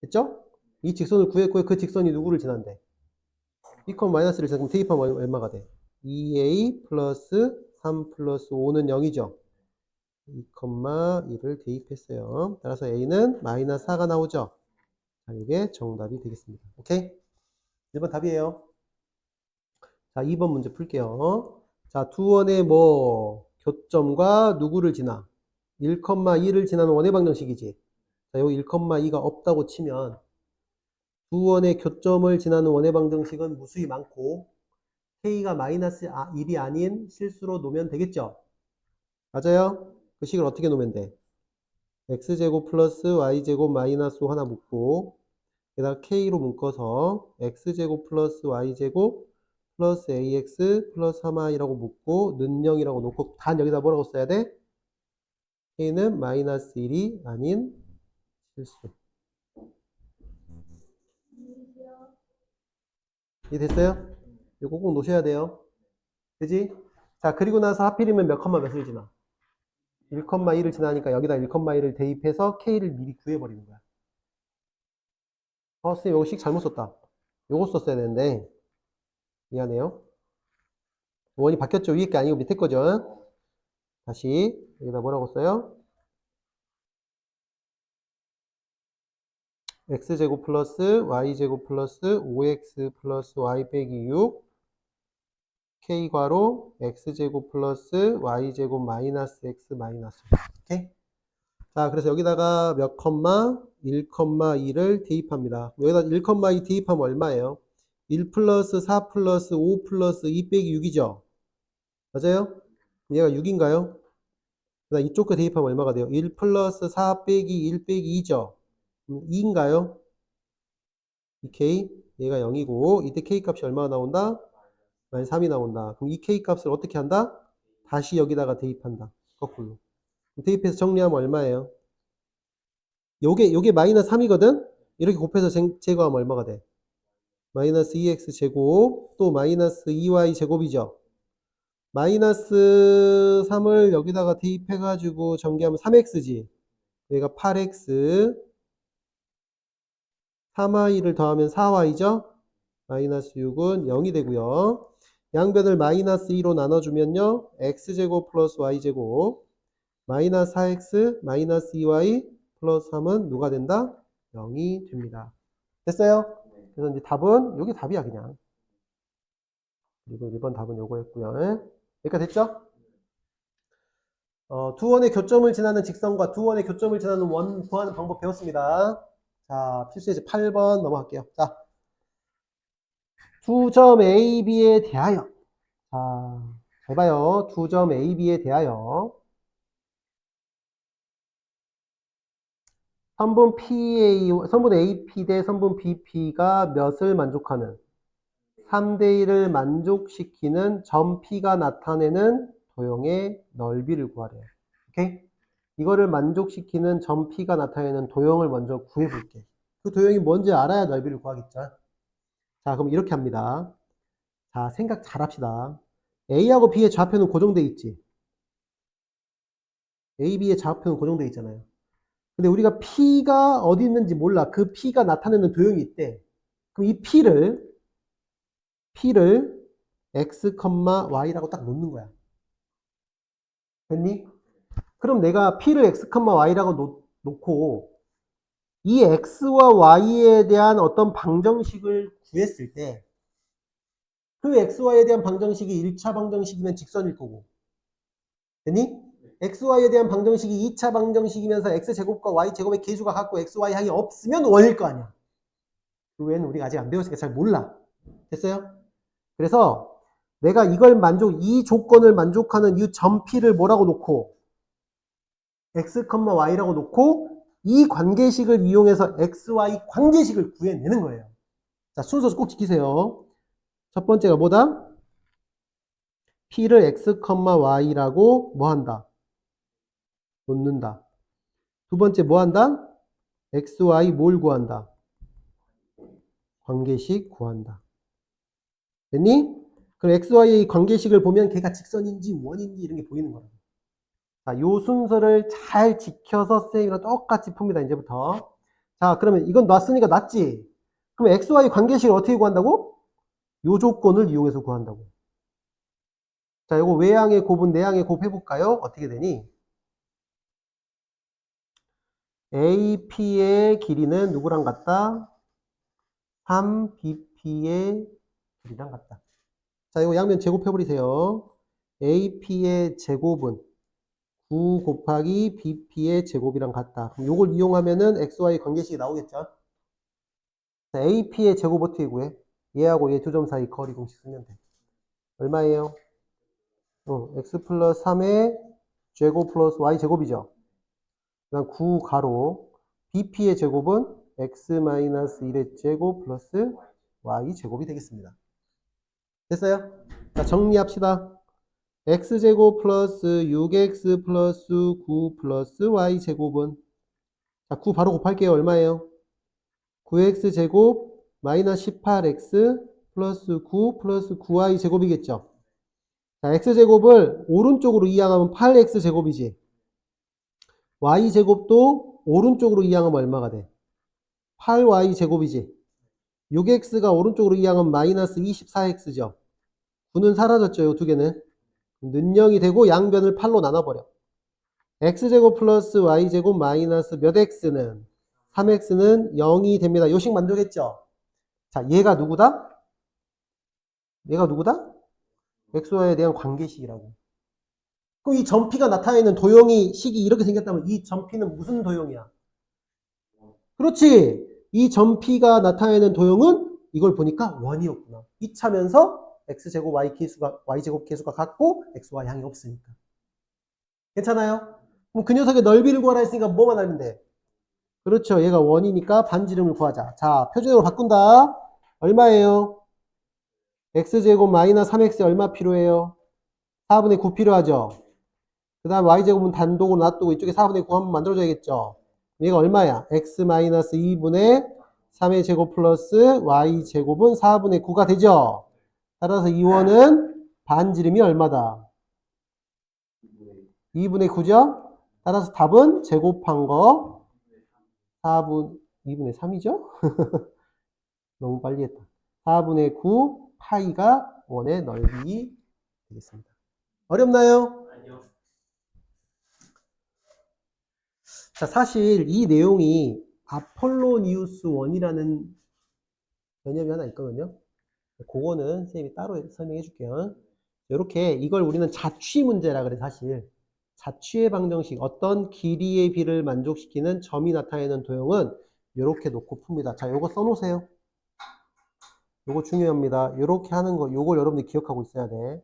됐죠? 이 직선을 구했고요. 그 직선이 누구를 지난대? 2, 마이너스를 지나면 대입하면 얼마가 돼? 2a 플러스 3 플러스 5는 0이죠. 2, 2를 대입했어요. 따라서 a는 마이너스 4가 나오죠. 자, 이게 정답이 되겠습니다. 오케이? 1번 답이에요. 자, 2번 문제 풀게요. 자, 두 원의 교점과 누구를 지나? 1,2를 지나는 원의 방정식이지. 자, 여기 1,2가 없다고 치면 두 원의 교점을 지나는 원의 방정식은 무수히 많고 k가 마이너스 1이 아닌 실수로 놓으면 되겠죠? 맞아요? 그 식을 어떻게 놓으면 돼? x제곱 플러스 y제곱 마이너스 5 하나 묶고 게다가 k로 묶어서 x제곱 플러스 y제곱 플러스 ax 플러스 3y라고 묶고 는 0이라고 놓고 단 여기다 뭐라고 써야 돼? k는 마이너스 1이 아닌 실수. 이해됐어요? 이거 꼭 놓으셔야 돼요. 그지? 자, 그리고 나서 하필이면 몇 컴마 몇을 지나? 1,2를 지나니까 여기다 1,2를 대입해서 k를 미리 구해버리는 거야. 선생님 이거 식 잘못 썼다. 요거 썼어야 되는데 미안해요. 원이 바뀌었죠. 위에 게 아니고 밑에 거죠. 다시 여기다 뭐라고 써요? x제곱 플러스 y제곱 플러스 5x 플러스 y 빼기 6 k괄호 x제곱 플러스 y제곱 마이너스 x 마이너스 오케이? 자, 그래서 여기다가 몇 컴마 1,2를 대입합니다. 여기다 1,2 대입하면 얼마예요? 1 플러스 4 플러스 5 플러스 2 빼기 6이죠? 맞아요? 얘가 6인가요? 그다음 이쪽 거 대입하면 얼마가 돼요? 1 플러스 4 빼기 1 빼기 2죠? 2인가요? 이 k 얘가 0이고 이때 k 값이 얼마나 나온다? 마이너스 3이 나온다. 그럼 이 k 값을 어떻게 한다? 다시 여기다가 대입한다. 거꾸로. 대입해서 정리하면 얼마예요? 요게 마이너스 3이거든? 이렇게 곱해서 제거하면 얼마가 돼? 마이너스 2x 제곱 또 마이너스 2y 제곱이죠. 마이너스 3을 여기다가 대입해가지고 전개하면 3x지. 여기가 8x 3y를 더하면 4y죠. 마이너스 6은 0이 되고요. 양변을 마이너스 2로 나눠주면요. x제곱 플러스 y제곱 마이너스 4x 마이너스 2y 플러스 3은 누가 된다? 0이 됩니다. 됐어요? 그래서 이제 답은 여기 답이야 그냥. 그리고 1번 답은 요거였고요. 여기까지 됐죠? 두 원의 교점을 지나는 직선과 두 원의 교점을 지나는 원 구하는 방법 배웠습니다. 자, 필수예제 8번 넘어갈게요. 자, 두 점 A, B에 대하여. 자, 잘 봐요. 두 점 A, B에 대하여. 선분 PA, 선분 AP 대 선분 BP가 몇을 만족하는? 3대 1을 만족시키는 점 P가 나타내는 도형의 넓이를 구하래요. 오케이? 이거를 만족시키는 점 P가 나타내는 도형을 먼저 구해볼게. 그 도형이 뭔지 알아야 넓이를 구하겠죠. 자, 그럼 이렇게 합니다. 자, 생각 잘 합시다. A하고 B의 좌표는 고정돼 있지. A, B의 좌표는 고정돼 있잖아요. 근데 우리가 P가 어디 있는지 몰라. 그 P가 나타내는 도형이 있대. 그럼 이 P를 X, Y라고 딱 놓는 거야. 됐니? 그럼 내가 P를 X, Y라고 놓고 이 X와 Y에 대한 어떤 방정식을 구했을 때 그 XY에 대한 방정식이 1차 방정식이면 직선일 거고. 됐니? XY에 대한 방정식이 2차 방정식이면서 X제곱과 Y제곱의 계수가 같고 XY 항이 없으면 원일 거 아니야. 그 외에는 우리가 아직 안 배웠으니까 잘 몰라. 됐어요? 그래서 내가 이 조건을 만족하는 이 점 P를 뭐라고 놓고 X, Y라고 놓고 이 관계식을 이용해서 XY 관계식을 구해내는 거예요. 자, 순서 꼭 지키세요. 첫 번째가 뭐다? P를 X, Y라고 뭐 한다? 놓는다. 두 번째 뭐 한다? XY 뭘 구한다? 관계식 구한다. 됐니? 그럼 XY의 관계식을 보면 걔가 직선인지 원인지 이런 게 보이는 거야. 자, 요 순서를 잘 지켜서 쌤이랑 똑같이 풉니다, 이제부터. 자, 그러면 이건 놨으니까 놨지? 그럼 XY 관계식을 어떻게 구한다고? 요 조건을 이용해서 구한다고. 자, 요거 외항의 곱은 내항의 곱 해볼까요? 어떻게 되니? AP의 길이는 누구랑 같다? 3BP의 길이랑 같다. 자, 이거 양면 제곱해버리세요. AP의 제곱은 9 곱하기 BP의 제곱이랑 같다. 그럼 요걸 이용하면은 XY 관계식이 나오겠죠? 자, AP의 제곱 어떻게 구해? 얘하고 얘 두 점 사이 거리 공식 쓰면 돼. 얼마예요? X 플러스 3의 제곱 플러스 Y 제곱이죠. 그 다음 9 가로. BP의 제곱은 X 마이너스 1의 제곱 플러스 Y 제곱이 되겠습니다. 됐어요? 자, 정리합시다. X제곱 플러스 6X 플러스 9 플러스 Y제곱은, 자, 9 바로 곱할게요. 얼마예요? 9X제곱 마이너스 18X 플러스 9 플러스 9Y제곱이겠죠. 자, X제곱을 오른쪽으로 이항하면 8X제곱이지. Y제곱도 오른쪽으로 이항하면 얼마가 돼? 8Y제곱이지. 6X가 오른쪽으로 이항하면 마이너스 24X죠. 9는 사라졌죠. 이 두 개는. 는 0이 되고 양변을 8로 나눠버려. X제곱 플러스 Y제곱 마이너스 몇 X는 3X는 0이 됩니다. 요식 만족했죠? 자, 얘가 누구다? 얘가 누구다? XY에 대한 관계식이라고. 그럼 이 점P가 나타내는 도형이 식이 이렇게 생겼다면 이 점P는 무슨 도형이야? 그렇지. 이 점P가 나타내는 도형은 이걸 보니까 원이었구나. 이차면서 X제곱 Y제곱 계수가 같고 XY 항이 없으니까. 괜찮아요? 그럼 그 녀석의 넓이를 구하라 했으니까 뭐만 알면 돼? 그렇죠. 얘가 원이니까 반지름을 구하자. 자, 표준으로 바꾼다. 얼마예요? X제곱 마이너스 3X 얼마 필요해요? 4분의 9 필요하죠? 그 다음 Y제곱은 단독으로 놔두고 이쪽에 4분의 9 한번 만들어줘야겠죠? 얘가 얼마야? X 마이너스 2분의 3의 제곱 플러스 Y제곱은 4분의 9가 되죠? 따라서 이 원은 반지름이 얼마다? 2분의 9죠? 따라서 답은 제곱한 거 2분의 3이죠? 너무 빨리 했다. 4분의 9 파이가 원의 넓이 되겠습니다. 어렵나요? 자, 사실 이 내용이 아폴로니우스 원이라는 개념이 하나 있거든요. 그거는 선생님이 따로 설명해 줄게요. 이렇게 이걸 우리는 자취 문제라 그래. 사실 자취의 방정식, 어떤 길이의 비를 만족시키는 점이 나타내는 도형은 이렇게 놓고 풉니다. 자, 요거 써놓으세요. 요거 중요합니다. 요렇게 하는 거, 요걸 여러분들이 기억하고 있어야 돼.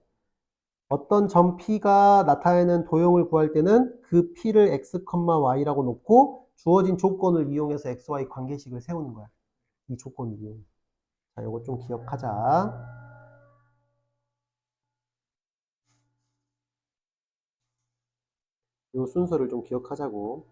어떤 점 P가 나타내는 도형을 구할 때는 그 P를 X, Y라고 놓고 주어진 조건을 이용해서 XY 관계식을 세우는 거야. 이 조건을 이용해. 자, 요거 좀 기억하자. 요 순서를 좀 기억하자고.